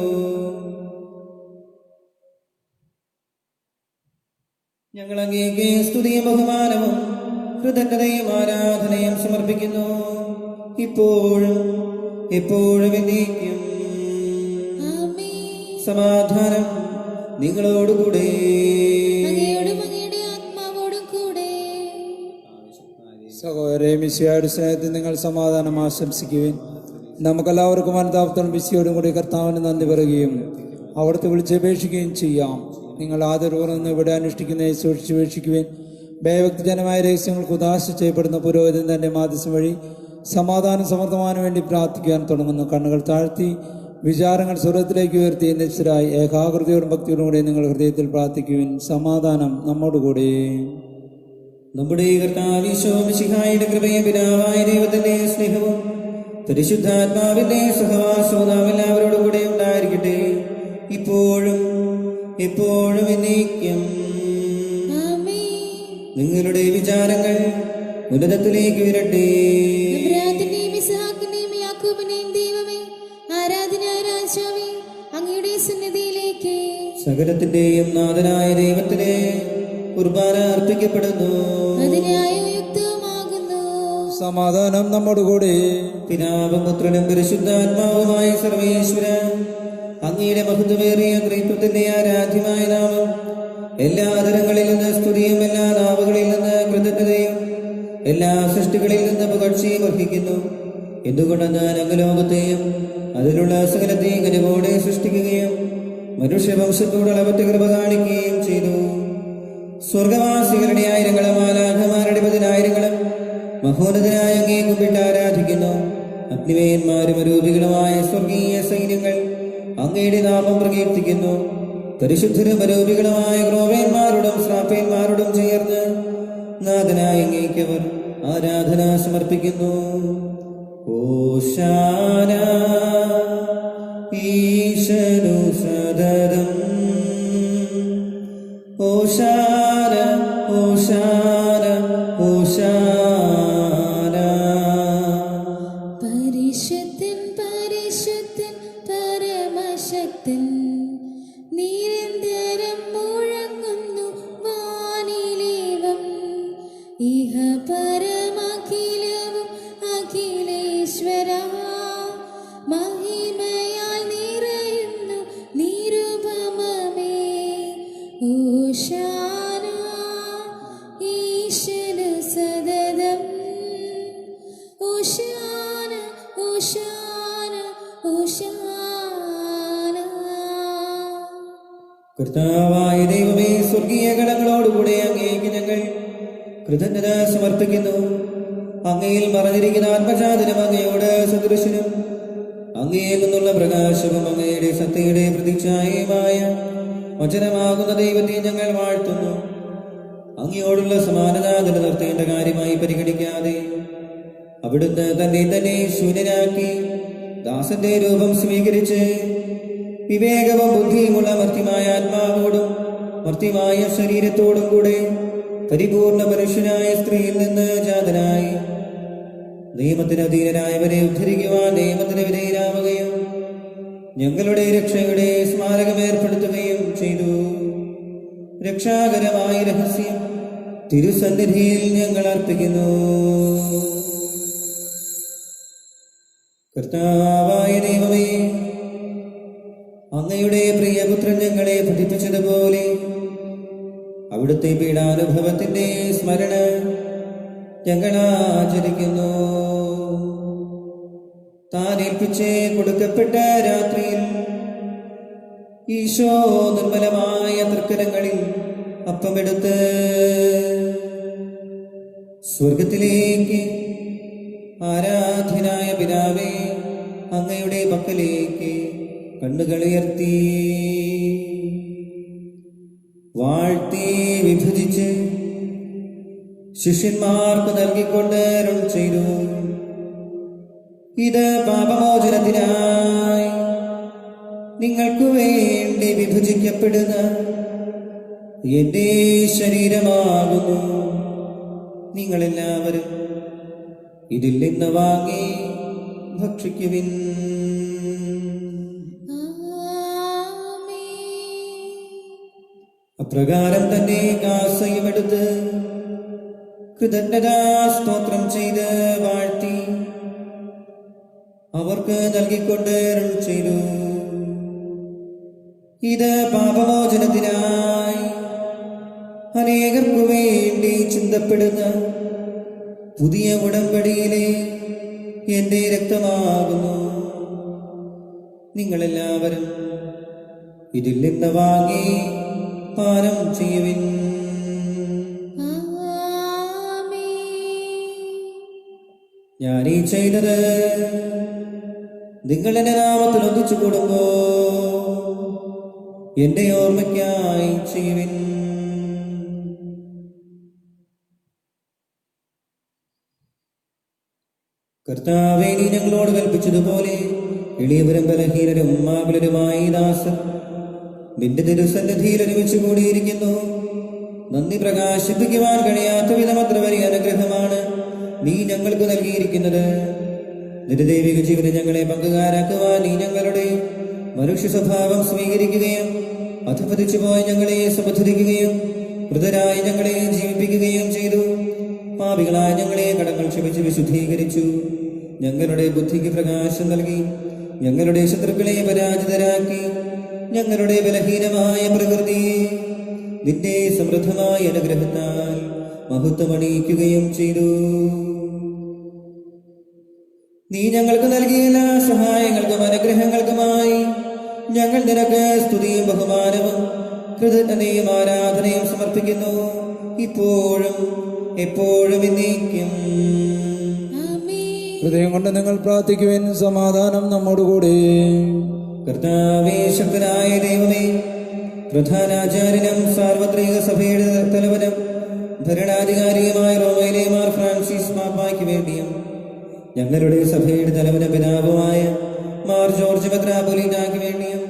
ഞങ്ങൾ അങ്ങേക്ക് സ്തുതിയും ബഹുമാനവും കൃതജ്ഞതയും ആരാധനയും സമർപ്പിക്കുന്നു, ഇപ്പോഴും എപ്പോഴും എന്നേക്കും. സമാധാനം നിങ്ങളോടുകൂടെ. സഹോദരേ, മിശിഹായുടെ സ്നേഹത്തിൽ നിങ്ങൾ സമാധാനം ആശംസിക്കുവിൻ. നമുക്കെല്ലാവർക്കും അനുതാപത്തോടും വിശയോടും കൂടി കർത്താവിന് നന്ദി പറയുകയും അവിടുത്തെ വിളിച്ചപേക്ഷിക്കുകയും ചെയ്യാം. നിങ്ങൾ ആദരപൂർവ്വം ഇവിടെ അനുഷ്ഠിക്കുന്നതിനെ സൂക്ഷിച്ച് വീക്ഷിക്കുവിൻ. ഭയഭക്തിജനമായ രഹസ്യങ്ങൾക്ക് ഉദാശ ചെയ്യപ്പെടുന്ന പുരോഹിതൻ തന്റെ മാധ്യസ്ഥം വഴി സമാധാനം സമർത്ഥമാനു വേണ്ടി പ്രാർത്ഥിക്കാൻ തുടങ്ങുന്നു. കണ്ണുകൾ താഴ്ത്തി വിചാരങ്ങൾ സ്വർഗത്തിലേക്ക് ഉയർത്തി നിശ്ചരായി ഏകാഗ്രതയോടും ഭക്തിയോടും കൂടി നിങ്ങൾ ഹൃദയത്തിൽ പ്രാർത്ഥിക്കുവിൻ. സമാധാനം നമ്മോടുകൂടെ. നമ്മുടെ കർത്താവ് ഈശോ മിശിഹായുടെ കൃപയും പിതാവായ ദൈവത്തിന്റെ സ്നേഹവും പരിശുദ്ധാത്മാവിന്റെ സഹവാസവും നാം എല്ലാവരോടും കൂടെ ഉണ്ടായിരിക്കട്ടെ, ഇപ്പോഴും എപ്പോഴും എന്നേക്കും. നിങ്ങളുടെ വിചാരങ്ങൾ ഉന്നതത്തിലേക്ക് ഉയരട്ടെ. സകലത്തിന്റെയും നാഥനായ ദൈവത്തിന് കുർബാന അർപ്പിക്കപ്പെടുന്നു. സമാധാനം നമ്മോടുകൂടെ. പിതാവും പുത്രനും പരിശുദ്ധാത്മാവുമായ സർവേശ്വരൻ, അങ്ങയുടെ മഹത്വമേറിയ ത്രിത്വത്തിന്റെ ആരാധ്യമായ നാമം എല്ലാ തരങ്ങളിൽ നിന്ന് സ്തുതിയും എല്ലാ നാവുകളിൽ നിന്ന് കൃതജ്ഞതയും എല്ലാ സൃഷ്ടികളിൽ നിന്ന് പുകഴ്ചയും അർഹിക്കുന്നു. എന്തുകൊണ്ടെന്ന് അഖിലോകത്തെയും അതിലുള്ള സകലത്തെയും കനിവോടെ സൃഷ്ടിക്കുകയും മനുഷ്യവംശത്തോട് അളവറ്റ കൃപ കാണിക്കുകയും ചെയ്തു. സ്വർഗവാസികളുടെ ആയിരങ്ങളും മാലാഖമാരുടെ പതിനായിരങ്ങളും മഹോന്നതനായ അങ്ങയെ കുമ്പിട്ട് ആരാധിക്കുന്നു. അഗ്നിവേയന്മാരും അരൂപികളുമായ സ്വർഗീയ സൈന്യങ്ങൾ അങ്ങയുടെ നാമം പ്രകീർത്തിക്കുന്നു. പരിശുദ്ധരും അരൂപികളുമായ ക്രോവേന്മാരോടും ശ്രാപ്പേന്മാരോടും ചേർന്ന് നാഥനായ അങ്ങേക്ക് അവർ ആരാധന സമർപ്പിക്കുന്നു. ഓശാന ഈശനു സദതം, ഓശാന ഓശാന ഓശാന. പരിശുദ്ധൻ പരിശുദ്ധൻ പരമശക്തൻ, നിരന്തരം മുഴങ്ങുന്നു വാനിലേവം. ഇഹ പരമഖിലവും അഖിലേശ്വര, മഹിമയാൽ നിറയുന്നു നിരുപമമേ. ഓശാന ഈശനു സദതം, ഓശാന ഓശാന ഓശാന. കർത്താവായ ദൈവമേ, സ്വർഗീയ ഗണങ്ങളോടുകൂടെ അങ്ങേക്ക് ഞങ്ങൾ കൃതജ്ഞത സമർപ്പിക്കുന്നു. അങ്ങയിൽ മറഞ്ഞിരിക്കുന്ന ആത്മജാതനും അങ്ങയോട് സദൃശനും അങ്ങയിൽ നിന്നുള്ള പ്രകാശവും അങ്ങയുടെ സത്യയുടെ പ്രതിച്ഛായയുമായ വചനമാകുന്ന ദൈവത്തെ ഞങ്ങൾ വാഴ്ത്തുന്നു. അങ്ങയോടുള്ള സമാനത നിലനിർത്തേണ്ട കാര്യമായി പരിഗണിക്കാതെ അവിടുന്ന് തന്നെ ശൂന്യനാക്കി ദാസന്റെ രൂപം സ്വീകരിച്ച് വിവേകവും ബുദ്ധിയുമുള്ള മർത്യമായ ആത്മാവോടും മർത്യമായ ശരീരത്തോടും കൂടെ പരിപൂർണ മനുഷ്യനായ സ്ത്രീയിൽ നിന്ന് ജാതനായി നിയമത്തിന് അധീനനായവരെ ഉദ്ധരിക്കുവാൻ നിയമത്തിന് വിധേയനാവുകയും ഞങ്ങളുടെ രക്ഷയുടെ സ്മാരകം ഏർപ്പെടുത്തുകയും ചെയ്തു. രക്ഷാകരമായ രഹസ്യം തിരുസന്നിധിയിൽ ഞങ്ങൾ അർപ്പിക്കുന്നു. കർത്താവായ ദൈവമേ, അങ്ങയുടെ പ്രിയപുത്രൻ ഞങ്ങളെ പഠിപ്പിച്ചതുപോലെ അവിടുത്തെ പീഡാനുഭവത്തിന്റെ സ്മരണ ഞങ്ങൾ ആചരിക്കുന്നു. താൻ ഏൽപ്പിച്ച് കൊടുക്കപ്പെട്ട രാത്രിയിൽ ഈശോ നിർമ്മലമായ തൃക്കരങ്ങളിൽ അപ്പമെടുത്ത് സ്വർഗത്തിലേക്ക് ആരാധ്യനായ പിതാവേ, അങ്ങയുടെ പക്കലേക്ക് കണ്ണുകളുയർത്തി വാഴ്ത്തി വിഭജിച്ച് ശിഷ്യന്മാർക്ക് നൽകിക്കൊണ്ട് അരുൾ ചെയ്തു: ഇത് പാപമോചനത്തിനായി നിങ്ങൾക്കു വേണ്ടി വിഭജിക്കപ്പെടുന്ന എന്റെ ശരീരമാകുന്നു. നിങ്ങളെല്ലാവരും ഇതിൽ നിന്ന് വാങ്ങി ഭക്ഷിക്കുവിൻ. അപ്രകാരം തന്നെ കാസയുമെടുത്ത് കൃതജ്ഞതാ സ്തോത്രം ചെയ്ത് വാഴ്ത്തി അവർക്ക് നൽകിക്കൊണ്ട് അരുൾ ചെയ്തു: ഇത് പാപമോചനത്തിനായി അനേകർക്കു വേണ്ടി ചിന്തപ്പെടുന്ന പുതിയ ഉടമ്പടിയിലെ എന്റെ രക്തമാകുന്നു. നിങ്ങളെല്ലാവരും ഇതിൽ നിന്ന് വാങ്ങി പാനം ചെയ്യുവിൻ. ഞാനീ ചെയ്തത് നിങ്ങൾ എന്റെ നാമത്തിൽ ഒന്നിച്ചു കൂടുമ്പോ എന്റെ ഓർമ്മയ്ക്കായി ചെയ്യുവിൻ. കർത്താവേ, നീ ഞങ്ങളോട് കൽപ്പിച്ചതുപോലെ എളിയവരും ബലഹീനരും മാകുലരുമായി ദാസർ നിന്റെ തിരുസന്നിധിയിൽ ഒരുമിച്ച് കൂടിയിരിക്കുന്നു. നന്ദി പ്രകാശിപ്പിക്കുവാൻ കഴിയാത്ത വിധമത്ര വലിയ അനുഗ്രഹമാണ് നീ ഞങ്ങൾക്ക് നൽകിയിരിക്കുന്നത്. നിന്റെ ദൈവിക ജീവനെ ഞങ്ങളെ പങ്കുകാരാക്കുവാൻ നീ ഞങ്ങളുടെ മനുഷ്യ സ്വഭാവം സ്വീകരിക്കുകയും അധപതിച്ചു പോയ ഞങ്ങളെ സമുദ്ധരിക്കുകയും മൃതരായി ഞങ്ങളെ ജീവിപ്പിക്കുകയും ചെയ്തു. പാപികളായ ഞങ്ങളെ കടങ്ങൾ ക്ഷമിച്ച് വിശുദ്ധീകരിച്ചു. ഞങ്ങളുടെ ബുദ്ധിക്ക് പ്രകാശം നൽകി ഞങ്ങളുടെ ശത്രുക്കളെ പരാജിതരാക്കി. ഞങ്ങളുടെ ബലഹീനമായ പ്രകൃതിയെ നിന്റെ സമൃദ്ധമായ അനുഗ്രഹത്താൽ മഹത്വമണിയിക്കുകയും ചെയ്തു. നീ ഞങ്ങൾക്ക് നൽകിയ എല്ലാ സഹായങ്ങൾക്കും അനുഗ്രഹങ്ങൾക്കുമായി ഞങ്ങൾ നിനക്ക് സ്തുതിയും ബഹുമാനവും കൃതജ്ഞതയും ആരാധനയും സമർപ്പിക്കുന്നു, ഇപ്പോഴും എപ്പോഴും എന്നേക്കും. ഹൃദയം കൊണ്ട് നിങ്ങൾ പ്രാർത്ഥിക്കുവിൻ. സമാധാനം നമ്മോടുകൂടി. കർത്താവേ, ശക്തനായ ദൈവമേ, പ്രധാനാചാര്യനും സാർവത്രിക സഭയുടെ തലവനും ഭരണാധികാരിയുമായ റോമയിലെ മാർ ഫ്രാൻസിസ് പാപ്പായ്ക്ക് വേണ്ടിയും ഞങ്ങളുടെ സഭയുടെ തലവനും പിതാവുമായ മാർ ജോർജ് മെത്രാപ്പൊലീത്തായ്ക്ക് വേണ്ടിയും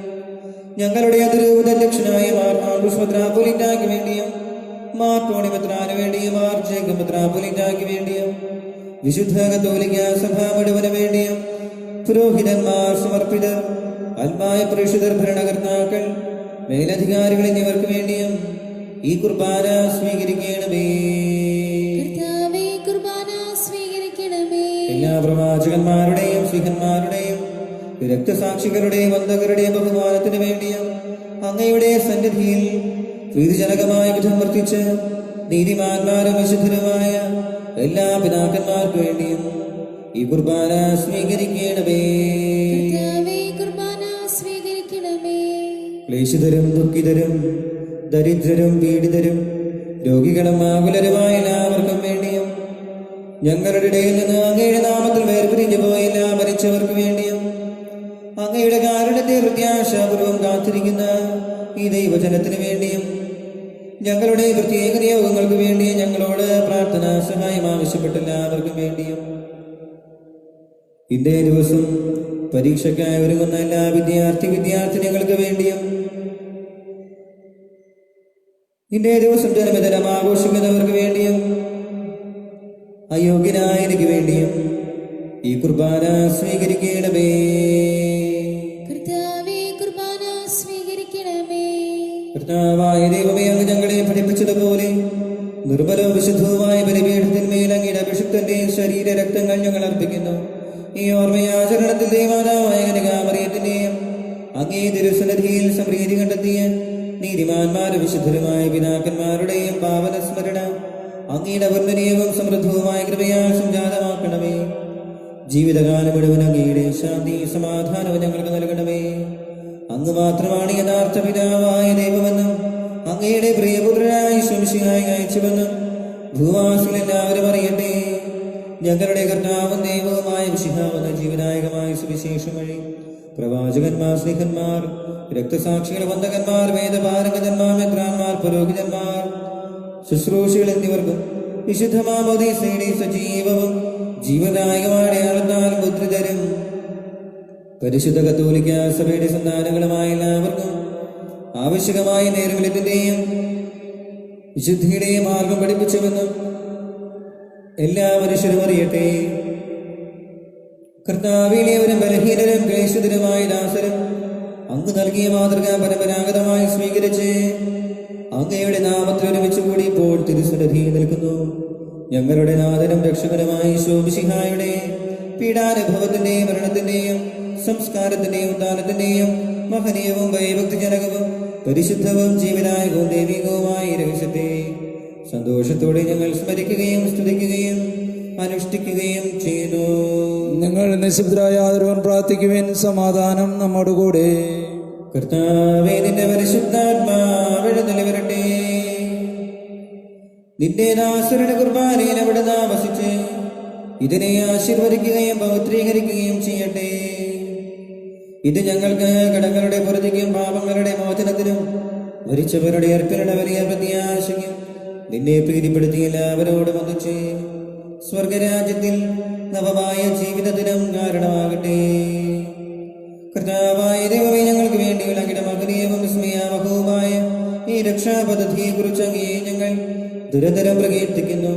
ഞങ്ങളുടെ അതിരൂപതലക്ഷനായ മാർ ആൻഡ്രൂസ് മെത്രാപ്പൊലീത്തായ്ക്ക് വേണ്ടിയും മാർ ടോണി മെത്രാന് വേണ്ടിയും മാർ ജേക്കബ് മെത്രാപ്പൊലീത്തായ്ക്ക് വേണ്ടിയും വിശുദ്ധ കത്തോലിക്ക സഭ മുഴുവന് വേണ്ടിയും പുരോഹിതന്മാർ, സമർപ്പിതർ, ആത്മായ പ്രേക്ഷിതർ, ഭരണകർത്താക്കൾ, മേലധികാരികൾ എന്നിവർക്ക് വേണ്ടിയും ഈ കുർബാന സ്വീകരിക്കണമേ. എല്ലാ പ്രവാചകന്മാരുടെയും സിംഹന്മാരുടെയും രക്തസാക്ഷികളുടെയും വന്ദകരുടെയും ബഹുമാനത്തിന് വേണ്ടിയും അങ്ങയുടെ സന്നിധിയിൽ പ്രീതിജനകമായ വിധം വർത്തിച്ച് നീതിമാന്മാരും വിശുദ്ധരുമായ എല്ലാ പിതാക്കന്മാർക്ക് വേണ്ടിയും ഈ കുർബാന സ്വീകരിക്കണമേ. ക്ലേശിതരും ദുഃഖിതരും ദരിദ്രരും പീഡിതരും രോഗികളും ആകുലരുമായ എല്ലാവർക്കും വേണ്ടിയും ഞങ്ങളുടെ ഇടയിൽ നിന്ന് അങ്ങയുടെ നാമത്തിൽ വേർപിരിഞ്ഞു പോയ എല്ലാ മരിച്ചവർക്ക് വേണ്ടിയും അങ്ങയുടെ കാരുണ്യത്തെ പ്രത്യാശാപൂർവം കാത്തിരിക്കുന്ന ഈ ദൈവജനത്തിന് വേണ്ടിയും ഞങ്ങളുടെ പ്രത്യേക നിയോഗങ്ങൾക്ക് വേണ്ടി ഞങ്ങളോട് പ്രാർത്ഥന സഹായം ആവശ്യപ്പെട്ട എല്ലാവർക്കും വേണ്ടിയും ഇന്നേ ദിവസം പരീക്ഷയ്ക്കായി ഒരുങ്ങുന്ന എല്ലാ വിദ്യാർത്ഥിനികൾക്ക് വേണ്ടിയും ഇന്നേ ദിവസം ജന്മദിനം ആഘോഷിക്കുന്നവർക്ക് വേണ്ടിയും അയോഗ്യനായ എനിക്ക് വേണ്ടിയും ഈ കുർബാന സ്വീകരിക്കണമേ. കർത്താവായ ദൈവമേ, അങ്ങ് ഞങ്ങളെ പഠിപ്പിച്ചതുപോലെ നിർമ്മലവും വിശുദ്ധവുമായ ബലിപീഠത്തിന്മേൽ അങ്ങയുടെ അഭിഷിക്തന്റെ ശരീര രക്തങ്ങൾ ഞങ്ങൾ അർപ്പിക്കുന്നു. ഈ ഓർമ്മയാചരണത്തിൽ ദൈവമാതാവായ കന്യകാമറിയത്തിന്റെയും അങ്ങേ തിരുസന്നിധിയിൽ സമൃദ്ധി കണ്ടെത്തിയ നീതിമാന്മാരും വിശുദ്ധരുമായ പിതാക്കന്മാരുടെയും പാവന സ്മരണ അങ്ങയുടെ വർണ്ണനീയവും സമൃദ്ധവുമായ കൃപയാൽ സംജാതമാക്കണമേ. ജീവിതകാലം മുഴുവൻ അങ്ങയുടെ ശാന്തി സമാധാനവും ഞങ്ങൾക്ക് നൽകണമേ. അങ്ങ് മാത്രമാണ് യഥാർത്ഥ പിതാവായ ദൈവമെന്നും അങ്ങയുടെ പ്രിയപുത്രനായ ശംശിയായി അയച്ചുവെന്നും ഭൂവാസികൾ എല്ലാവരും അറിയട്ടെ. ഞങ്ങളുടെ കർത്താവും ദൈവവുമായ വിശിഹാവെന്ന ജീവനായകമായ സുവിശേഷം വഴി പ്രവാചകന്മാർ, സ്നേഹന്മാർ, രക്തസാക്ഷികൾ, വന്ദകന്മാർ, വേദപാരംഗതന്മാർ, മെത്രാന്മാർ, പുരോഹിതന്മാർ, ശുശ്രൂഷകൾ എന്നിവർക്കും വിശുദ്ധ മാമോദീസയുടെ സജീവവും ജീവനായകമായ അടയാളത്താൽ മുദ്രിതരും പരിശുദ്ധ കത്തോലിക്ക സഭയുടെ സന്താനങ്ങളുമായ എല്ലാവർക്കും ആവശ്യകമായ നേർവെളിത്തിന്റെയും വിശുദ്ധിയുടെയും മാർഗം പഠിപ്പിച്ചുവെന്നും എല്ലാ മനുഷ്യരും അറിയട്ടെ. കർത്താവിലെവരും ബലഹീനരും ക്ലേശിതരുമായ ദാസരും അങ്ങ് നൽകിയ മാതൃക പരമ്പരാഗതമായി സ്വീകരിച്ച് അങ്ങയുടെ നാമത്തിൽ ഒരുമിച്ച് കൂടി ഇപ്പോൾ തിരുസന്നിധി നിൽക്കുന്നു. ഞങ്ങളുടെ നാഥനും രക്ഷകനുമായ ഈശോ മിശിഹായുടെ പീഡാനുഭവത്തിന്റെയും മരണത്തിന്റെയും സംസ്കാരത്തിന്റെയും ഉദ്ധാനത്തിന്റെയും മഹനീയവും ഭയഭക്തിജനകവും പരിശുദ്ധവും ജീവനായകവും ദൈവികവുമായ രഹസ്യത്തെ സന്തോഷത്തോടെ ഞങ്ങൾ സ്മരിക്കുകയും സ്തുതിക്കുകയും അനുഷ്ഠിക്കുകയും ചെയ്യുന്നു. നിങ്ങൾ നിശബ്ദരായ ആദരവൻ പ്രാർത്ഥിക്കുവിൻ. സമാധാനം നമ്മോടുകൂടെ. കർത്താവേ, നിന്റെ പരിശുദ്ധാത്മാവ് എഴുന്നള്ളിവരട്ടെ. നിന്റെ ദാസരുടെ കുർബാനയിൽ അവിടുന്ന് വസിച്ച് ഇതിനെ ആശീർവദിക്കുകയും പവിത്രീകരിക്കുകയും ചെയ്യട്ടെ. ഇത് ഞങ്ങൾക്ക് കടങ്ങളുടെ പൊറുതിക്കും പാപങ്ങളുടെ മോചനത്തിനും മരിച്ചവരുടെ അർപ്പണയുടെ വലിയ പ്രത്യാശയും നിന്നെ പ്രീതിപ്പെടുത്തി എല്ലാവരോടും ഒന്നിച്ച് സ്വർഗരാജ്യത്തിൽ നവമായ ജീവിതത്തിനും കാരണമാകട്ടെ. കർത്താവായ ദൈവമേ, ഞങ്ങൾക്ക് വേണ്ടിയുള്ള അങ്ങയുടെ മഹനീയവും വിസ്മയാവഹവുമായ ഈ രക്ഷാപദ്ധതിയെ കുറിച്ച് അങ്ങയെ ഞങ്ങൾ നിരന്തരം പ്രകീർത്തിക്കുന്നു.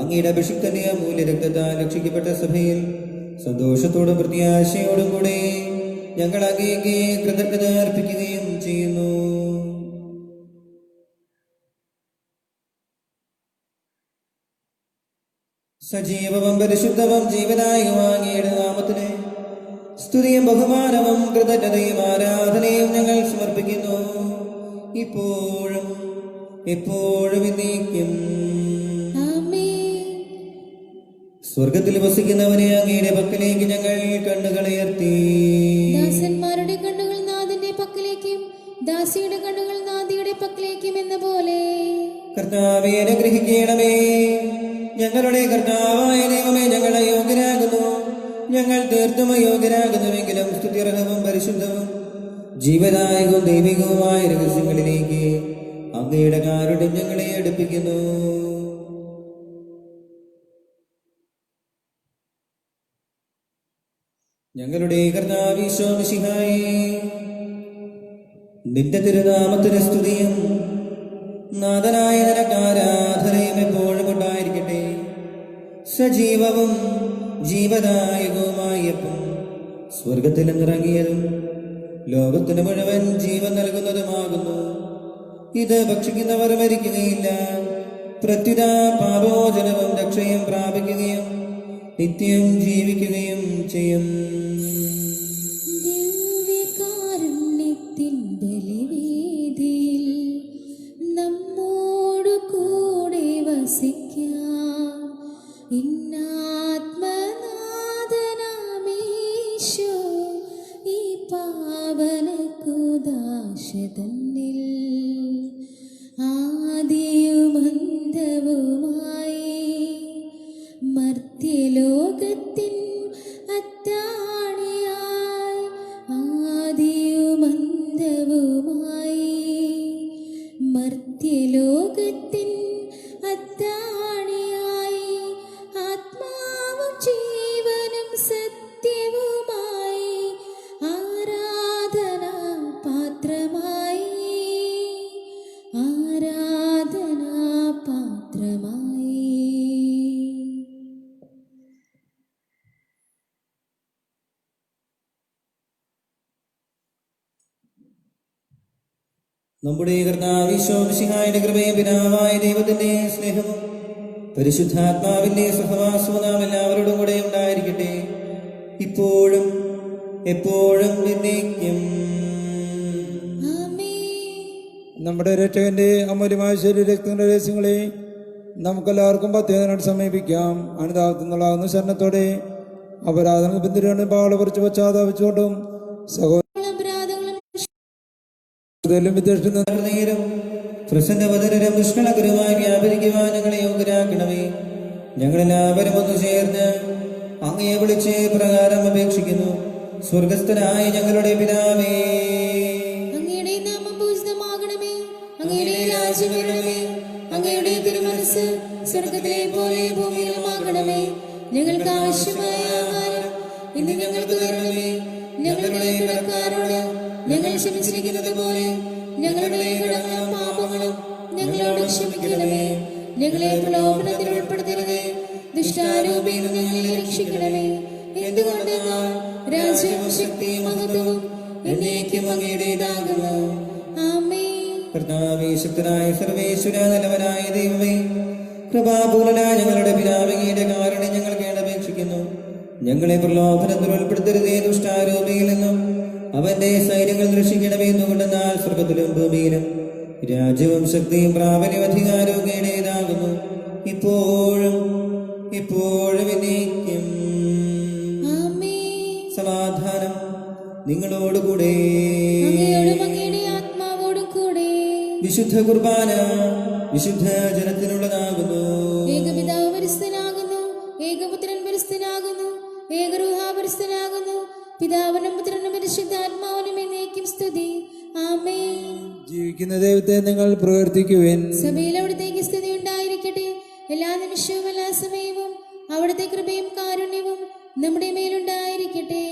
അങ്ങയുടെ അഭിഷിക്തന്റെ അമൂല്യ രക്തത്താൽ രക്ഷിക്കപ്പെട്ട സഭയിൽ സന്തോഷത്തോടും പ്രത്യാശയോടും കൂടെ ഞങ്ങൾ അങ്ങേക്ക് കൃതജ്ഞത അർപ്പിക്കുകയും ചെയ്യുന്നു. സജീവവും പരിശുദ്ധവും ജീവനായകവും അങ്ങയുടെ നാമത്തിന് സ്തുതിയും ബഹുമാനവും കൃതജ്ഞതയും ആരാധനയും ഞങ്ങൾ സമർപ്പിക്കുന്നു, ഇപ്പോഴും എപ്പോഴും എന്നേക്കും. സ്വർഗത്തിൽ വസിക്കുന്നവനെ അങ്ങയുടെ പക്കലേക്ക് ഞങ്ങൾ കണ്ണുകളുയർത്തി. ദാസന്മാരുടെ കണ്ണുകൾ നാഥന്റെ പക്കലേക്കും ദാസിയുടെ കണ്ണുകൾ നാദിയുടെ പക്കലേക്കും എന്ന പോലെ കർത്താവേ, അനുഗ്രഹിക്കണമേ. ഞങ്ങളുടെ കർത്താവായ ദൈവമേ, ഞങ്ങൾ അയോഗ്യരാകുന്നു. ഞങ്ങൾ തീർത്തും അയോഗ്യരാകുന്നുവെങ്കിലും സ്തുത്യർഹവും പരിശുദ്ധവും ജീവദായകവും ദൈവികവുമായ രഹസ്യങ്ങളിലേക്ക് അങ്ങയുടെ കാരുണ്യം ഞങ്ങളെ അടുപ്പിക്കുന്നു. ഞങ്ങളുടെ കർത്താവീശോ മിശിഹായേ, നിന്റെ തിരുനാമത്തിന് സ്തുതിയും നാഥനായ നിനക്ക് ആരാധനയും എപ്പോഴും ഉണ്ടായിരിക്കട്ടെ. സജീവവും ജീവദായകവുമായപ്പം സ്വർഗത്തിൽ നിന്നിറങ്ങിയതും ലോകത്തിന് മുഴുവൻ ജീവൻ നൽകുന്നതുമാകുന്നു. ഇത് ഭക്ഷിക്കുന്നവർ മരിക്കുകയില്ല, പ്രത്യുത പാപോജനവും രക്ഷയും പ്രാപിക്കുകയും നിത്യം ജീവിക്കുകയും ചെയ്യും. ദിവ്യകാരുണ്യത്തിൻ ബലിവേദിയിൽ നമ്മോടു കൂടെ വസിക്കാം. ഇന്നാത്മനാഥനാമീശോ ഈ പാവന കൂദാശ തന്നിൽ ആദിയുമന്തവുമായി മർത്യലോകത്തിൻ അത്താണിയായി ആദിയുമന്തവുമായി മർത്യലോകത്തിൻ അത്താണിയായി ആത്മാവും ജീവനും സത്യവുമായി ആരാധനാ പാത്രമായി ആരാധനാ പാത്രമായി. നമ്മുടെ കർത്താവീശോ മിശിഹായുടെ കൃപയും പിതാവായ ദൈവത്തിന്റെ സ്നേഹവും പരിശുദ്ധാത്മാവിന്റെ സഹവാസവും നാം എല്ലാവരോടും കൂടെ ഉണ്ടായിരിക്കട്ടെ, ഇപ്പോഴും എപ്പോഴും എന്നേക്കും. നമ്മുടെ രക്ഷകന്റെ അമൂല്യമായ ശരീരത്തിന്റെ രഹസ്യങ്ങളെ നമുക്കെല്ലാവർക്കും പ്രത്യേകമായിട്ട് സമീപിക്കാം. അനുതാപത്തിനുള്ളാകുന്ന ശരണത്തോടെ അപരാധങ്ങൾ ബന്ധിരണ്ട് പാവള പറിച്ച് പശ്ചാത്താപിച്ചുകൊണ്ടും സഹോദരനും ഹൃദയരും പ്രസന്നവതരും ദുഷ്കളകരമായി വ്യാപരിക്കുവാൻ ഞങ്ങളെ യോഗ്യരാക്കണമേ. ഞങ്ങളെല്ലാവരും ഒന്ന് ചേർന്ന് അങ്ങയെ വിളിച്ച് പ്രകാരം അപേക്ഷിക്കുന്നു. സ്വർഗസ്ഥനായ ഞങ്ങളുടെ പിതാവേ, അങ്ങയുടെ നാമം പൂജിതമാകണമേ. അങ്ങയുടെ രാജ്യം വരണമേ. അങ്ങയുടെ തിരുമനസ്സ് സ്വർഗത്തിലെ പോലെ ഭൂമിയിലുമാകണമേ. ഞങ്ങൾക്ക് ആവശ്യമായ ആഹാരം ഇന്ന് ഞങ്ങൾക്ക് തരണമേ. ഞങ്ങളുടെ കടക്കാരോട് ഞങ്ങൾ ക്ഷമിച്ചിരിക്കുന്നത് പോലെ ഞങ്ങളുടെ കടങ്ങളും പാപങ്ങളും ഞങ്ങളോട് ക്ഷമിക്കണമേ. ഞങ്ങളെ പ്രലോഭനത്തിൽ ഉൾപ്പെടുത്തരുതേ, ദുഷ്ടാരൂപിയിൽ നിന്ന് ഞങ്ങളെ രക്ഷിക്കണമേ. എന്തുകൊണ്ടെന്നാൽ രാജ്യവും ശക്തിയും മഹത്വവും എന്നേക്കും അങ്ങയുടേതാകുന്നു. ആമേൻ. കർത്താവേ, ശക്തനായ സർവേശ്വര, നല്ലവനായ ദൈവമേ, കൃപാപൂർണനായ ഞങ്ങളുടെ പിതാവേ, കാരുണ്യം ഞങ്ങൾക്ക് അപേക്ഷിക്കുന്നു. ഞങ്ങളെ പ്രലോഭനത്തിൽ ഉൾപ്പെടുത്തരുതേ, ദുഷ്ടാരൂപിയിൽ നിന്നും അവന്റെ സൈന്യങ്ങൾ രക്ഷിക്കണമേ. എന്നുകൊണ്ടെന്നാൽ സ്വർഗത്തിലും ഭൂമിയിലും രാജ്യവും ശക്തിയും പ്രാബല്യം അധികാരവും അങ്ങയുടേതാകുന്നു, ഇപ്പോഴും ഇപ്പോഴും എന്നേക്കും. ആമേൻ. സമാധാനം നിങ്ങളോടുകൂടെ. അങ്ങയോടും അങ്ങയുടെ ആത്മാവോടും കൂടെ. വിശുദ്ധ കുർബാന വിശുദ്ധ ജനത്തിനുള്ളതാകുന്നു. ഏകപിതാവ് പരിസ്ഥനാകുന്നു, ഏകപുത്രൻ പരിസ്ഥനാകുന്നു, ഏകരൂഹ പരിസ്ഥനാകുന്നു. പിതാവിനും പുത്രനും പരിശുദ്ധാത്മാവിനും എന്നേക്കും സ്തുതി. ആമേൻ. ജീവിക്കുന്ന ദൈവത്തെ നിങ്ങൾ പ്രവർത്തിക്കുവിൻ. സഭയിൽ അവിടത്തേക്ക് സ്തുതി ഉണ്ടായിരിക്കട്ടെ. എല്ലാ നിമിഷവും എല്ലാ സമയവും അവിടുത്തെ കൃപയും കാരുണ്യവും നമ്മുടെ മേലുണ്ടായിരിക്കട്ടെ.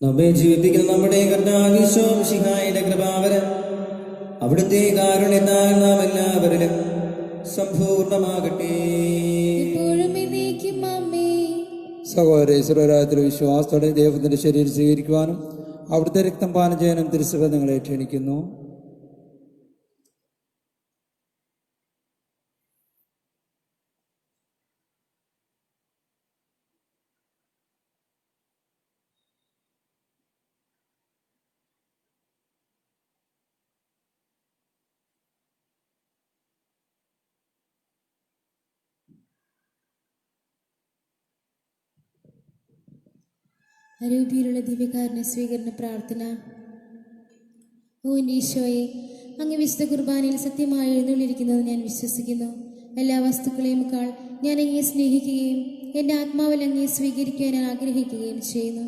നമ്മെ ജീവിപ്പിക്കുന്ന നമ്മുടെ കർത്താവീശോ മിശിഹായുടെ കൃപാവരം അവിടുത്തെ കാരുണ്യത്താൽ നാം എല്ലാവരിലും സമ്പൂർണമാകട്ടെ. ഇപ്പോഴും എന്നേക്കും ആമേൻ. സഹോദര ഈശ്വരരാജ്യത്തിലെ വിശ്വാസത്തോടെ ദൈവത്തിന്റെ ശരീരം സ്വീകരിക്കുവാനും അവിടുത്തെ രക്തം പാനം ചെയ്യാനും തിരുസഭ നിങ്ങളെ ക്ഷണിക്കുന്നു. അരൂപിയിലുള്ള ദിവ്യകാരുണ്യ സ്വീകരണ പ്രാർത്ഥന. ഓ എൻ്റെ ഈശോയെ, അങ്ങ് വിശുദ്ധ കുർബാനയിൽ സത്യമായി എഴുന്നള്ളിരിക്കുന്നത് ഞാൻ വിശ്വസിക്കുന്നു. എല്ലാ വസ്തുക്കളെയുംക്കാൾ ഞാൻ അങ്ങയെ സ്നേഹിക്കുകയും എൻ്റെ ആത്മാവിൽ അങ്ങയെ സ്വീകരിക്കുവാൻ ഞാൻ ആഗ്രഹിക്കുകയും ചെയ്യുന്നു.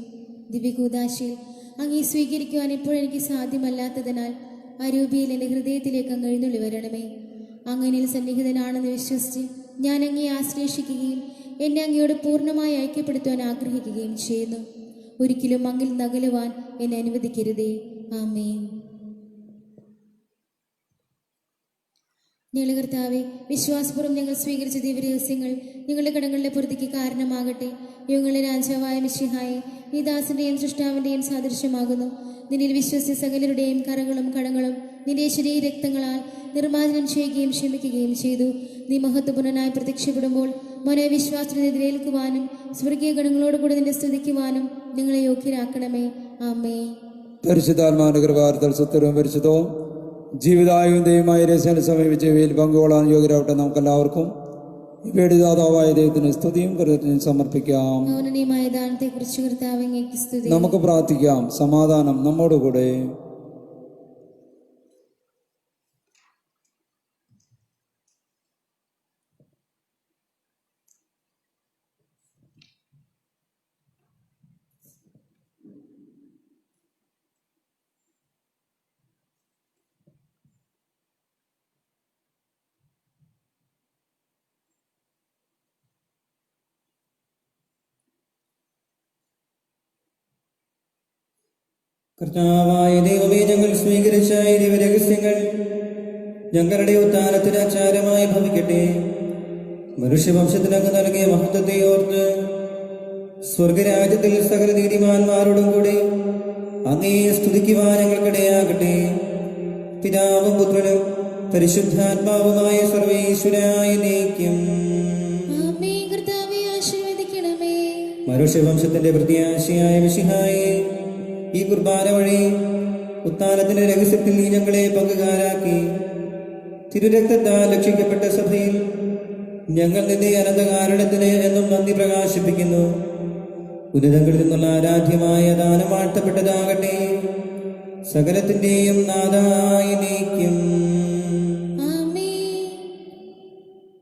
ദിവ്യകൂദാശയിൽ അങ്ങയെ സ്വീകരിക്കുവാൻ ഇപ്പോഴെനിക്ക് സാധ്യമല്ലാത്തതിനാൽ അരൂപിയിൽ എൻ്റെ ഹൃദയത്തിലേക്ക് അങ്ങ് എഴുന്നള്ളി വരണമേ. അങ്ങനിൽ സന്നിഹിതനാണെന്ന് വിശ്വസിച്ച് ഞാൻ അങ്ങയെ ആശ്ലേഷിക്കുകയും എന്നെ അങ്ങയോട് പൂർണ്ണമായി ഐക്യപ്പെടുത്തുവാൻ ആഗ്രഹിക്കുകയും ചെയ്യുന്നു. ഒരിക്കലും അങ്ങിൽ നകലുവാൻ എന്നെ അനുവദിക്കരുതേ. ആമേൻ. ഞങ്ങളുടെ കർത്താവേ, വിശ്വാസപൂർവ്വം ഞങ്ങൾ സ്വീകരിച്ച ദിവ്യരഹസ്യങ്ങൾ ഞങ്ങളുടെ കടങ്ങളുടെ പൂർത്തിക്ക് കാരണമാകട്ടെ. യുഗങ്ങളുടെ രാജാവായ മിശിഹായെ, നീ ദാസന്റെയും സൃഷ്ടാവിന്റെയും സാദൃശ്യമാകുന്നു. നിന്നിൽ വിശ്വസിച്ച സകലരുടെയും കറകളും കടങ്ങളും നിന്റെ ശരീര രക്തങ്ങളാൽ നിർമ്മാർജ്ജനം ചെയ്യുകയും ക്ഷമിക്കുകയും ചെയ്തു. നീ മഹത്വപൂർണനായി പ്രത്യക്ഷപ്പെടുമ്പോൾ മനോവിശ്വാസത്തിന് എതിരേൽക്കുവാനും സ്വർഗീയ ഗണങ്ങളോടുകൂടി നിന്നെ സ്തുതിക്കുവാനും ഞങ്ങളെ യോഗ്യരാക്കണമേ. ആമേൻ. പരിശുദ്ധാത്മാവിന്റെ കൃപാർത്തൽ സത്യവും പരിശുദ്ധവും ജീവിതായും ദൈവമായ രഹസ്യങ്ങളെ സമീപിച്ച് ഇവയിൽ പങ്കുകൊള്ളാൻ യോഗ്യരാവട്ടെ. നമുക്കെല്ലാവർക്കും ഇവയുടെ ദാതാവായ ദൈവത്തിന് സ്തുതിയും കൃതജ്ഞതയും സമർപ്പിക്കാം. മൗനനീയമായ ദാനത്തെക്കുറിച്ച് കർത്താവേ അങ്ങേക്ക് സ്തുതി. നമുക്ക് പ്രാർത്ഥിക്കാം. സമാധാനം നമ്മോടുകൂടെ. കർത്താവായ ദൈവമേ, ഞങ്ങൾ സ്വീകരിച്ച ഈ ദിവ്യരഹസ്യങ്ങൾ ഞങ്ങളുടെ ഉദ്ധാനത്തിന് ആചാരമായി ഭവിക്കട്ടെ. മനുഷ്യവംശത്തിന് അങ്ങ് നൽകിയ മഹത്വത്തെ ഓർത്ത് സ്വർഗരാജ്യത്തിൽ സകല നീതിമാന്മാരോടും കൂടി അങ്ങയെ സ്തുതിക്കുവാൻ ഞങ്ങൾക്കിടയാകട്ടെ. പിതാവും പുത്രനും പരിശുദ്ധാത്മാവുമായ സർവേശ്വരായ നീക്കും. മനുഷ്യവംശത്തിന്റെ പ്രത്യാശയായ മിശിഹായെ, ഈ കുർബാന വഴി ഉത്ഥാനത്തിന്റെ രഹസ്യത്തിൽ നീ ഞങ്ങളെ പങ്കുകാരാക്കി. തിരുരക്തത്താൽ രക്ഷിക്കപ്പെട്ട സഭയിൽ ഞങ്ങൾ നിന്റെ അനന്തകാരണത്തിന് എന്നും നന്ദി പ്രകാശിപ്പിക്കുന്നു. ഉന്നതങ്ങളിൽ നിന്നുള്ള ആരാധ്യമായ ദാനം വാഴ്ത്തപ്പെട്ടതാകട്ടെ. സകലത്തിന്റെയും നാഥായി നീക്കും.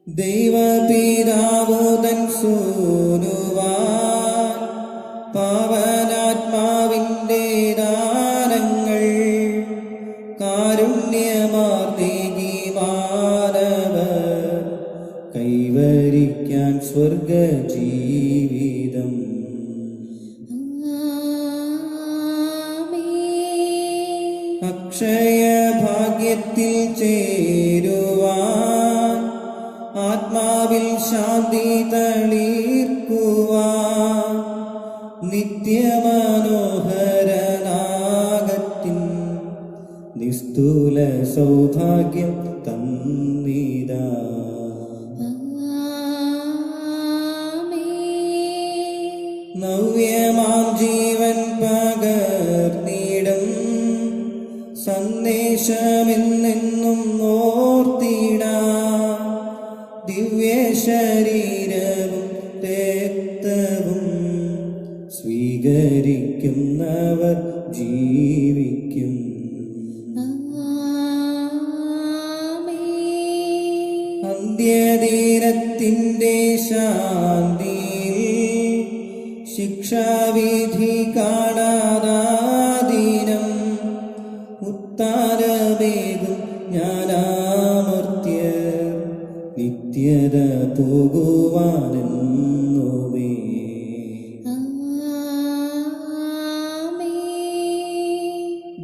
ദൈവപിതാവോ തൻ സൂനുവാൻ പാവനാത്മാവിന്റെ ദാനങ്ങൾ കാരുണ്യമാർത്തേകി മാനവർ കൈവരിക്കാൻ സ്വർഗ ജീവിതം. അക്ഷയ ഭാഗ്യത്തിൽ ചേരുവാൻ ആത്മാവിൽ ശാന്തി തളിർക്കുവാൻ നിത്യമനോഹരനാഗത്തിൻ നിസ്തുല സൗഭാഗ്യം തന്നിതാ. നവ്യമാം ജീവൻ പകർന്നിടും സന്ദേശമെന്നെന്നും ഓർത്തിടാം. ദിവ്യ ശരീരവും രക്തവും സ്വീകരിക്കുന്നവർ ജീവിക്കും. അന്ത്യദിനത്തിന്റെ ശാന്തിയിൽ ശിക്ഷാവിധി കാണാതാദിനം ഉത്താരമേകും ജ്ഞാനാമർത്യർ നിത്യത പോകുവാനെന്നുമേ.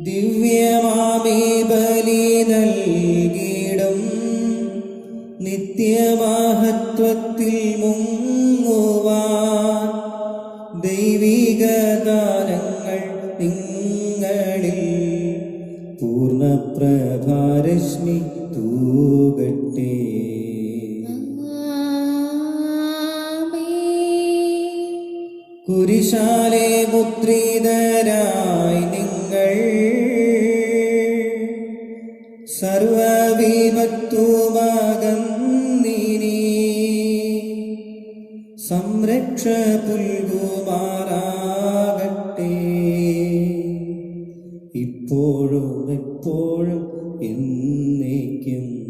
ദിവ്യമാമേ ബലി നൽകിടും നിത്യമഹത്വത്തിൽ മുങ്ങുവാൻ ദൈവിക ദാനങ്ങൾ നിങ്ങളിൽ പൂർണ്ണപ്രഭാരശ്മി തൂകട്ടെ. കുരിശാലെ മുദ്രിതരായി നിങ്ങൾ സർവവിപത്തുമകന്നിനി സംരക്ഷ പുൽകുമാറാകട്ടെ ഇപ്പോഴും എപ്പോഴും എന്നേക്കും.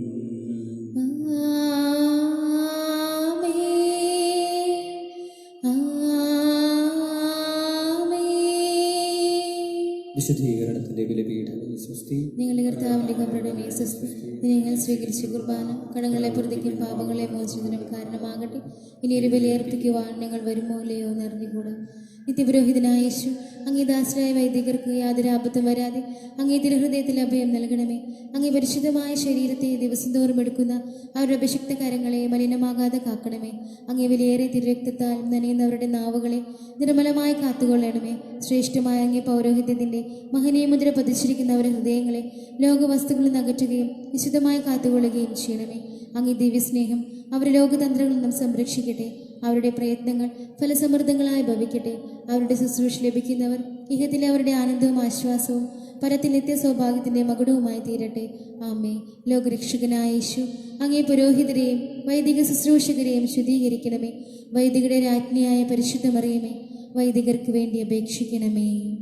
വിശുദ്ധീകരണത്തിന്റെ വിലപീഠമേ സ്വസ്തി. നിങ്ങളുടെ കർത്താവിന്റെ കബറിടമേ സ്വസ്തി. നിങ്ങൾ സ്വീകരിച്ച കുർബാന കടങ്ങളെ പ്രതിക്കും പാപങ്ങളെ മോചനത്തിനും കാരണമാകട്ടെ. ഇനി ഒരു ബലിയർപ്പിക്കുവാൻ ഞങ്ങൾ വരുമോ ഇല്ലയോ എന്നറിഞ്ഞുകൂടാ. നിത്യപുരോഹിതനായ യേശു, അങ്ങേ ദാസരായ വൈദികർക്ക് യാതൊരു ആപത്തും വരാതെ അങ്ങേ തിരുഹൃദയത്തിൽ അഭയം നൽകണമേ. അങ്ങേ പരിശുദ്ധമായ ശരീരത്തെ ദിവസം തോറും എടുക്കുന്ന അവരുടെ അഭിഷിക്ത കരങ്ങളെ മലിനമാകാതെ കാക്കണമേ. അങ്ങേ വിലയേറെ തിരുരക്തത്താൽ നനയുന്നവരുടെ നാവുകളെ നിർമ്മലമായി കാത്തുകൊള്ളണമേ. ശ്രേഷ്ഠമായ അങ്ങേ പൗരോഹിത്യത്തിന്റെ മഹനീയ മുദ്ര പതിച്ചിരിക്കുന്നവരുടെ ഹൃദയങ്ങളെ ലോകവസ്തുക്കളിൽ നിന്ന് അകറ്റുകയും വിശുദ്ധമായി കാത്തുകൊള്ളുകയും ചെയ്യണമേ. അങ്ങേ ദിവ്യസ്നേഹം അവരുടെ ലോകതന്ത്രങ്ങളിൽ നിന്നും സംരക്ഷിക്കട്ടെ. അവരുടെ പ്രയത്നങ്ങൾ ഫലസമൃദ്ധങ്ങളായി ഭവിക്കട്ടെ. അവരുടെ ശുശ്രൂഷ ലഭിക്കുന്നവർ ഇഹത്തിലെ അവരുടെ ആനന്ദവും ആശ്വാസവും പരത്തിൽ നിത്യ സൗഭാഗ്യത്തിന്റെ മകുടവുമായി തീരട്ടെ. ആമേ. ലോകരക്ഷകനായ യേശു, അങ്ങേ പുരോഹിതരെയും വൈദിക ശുശ്രൂഷകരെയും ശുദ്ധീകരിക്കണമേ. വൈദികരുടെ രാജ്ഞിയായ പരിശുദ്ധ മറിയമേ, വൈദികർക്ക് വേണ്ടി അപേക്ഷിക്കണമേ.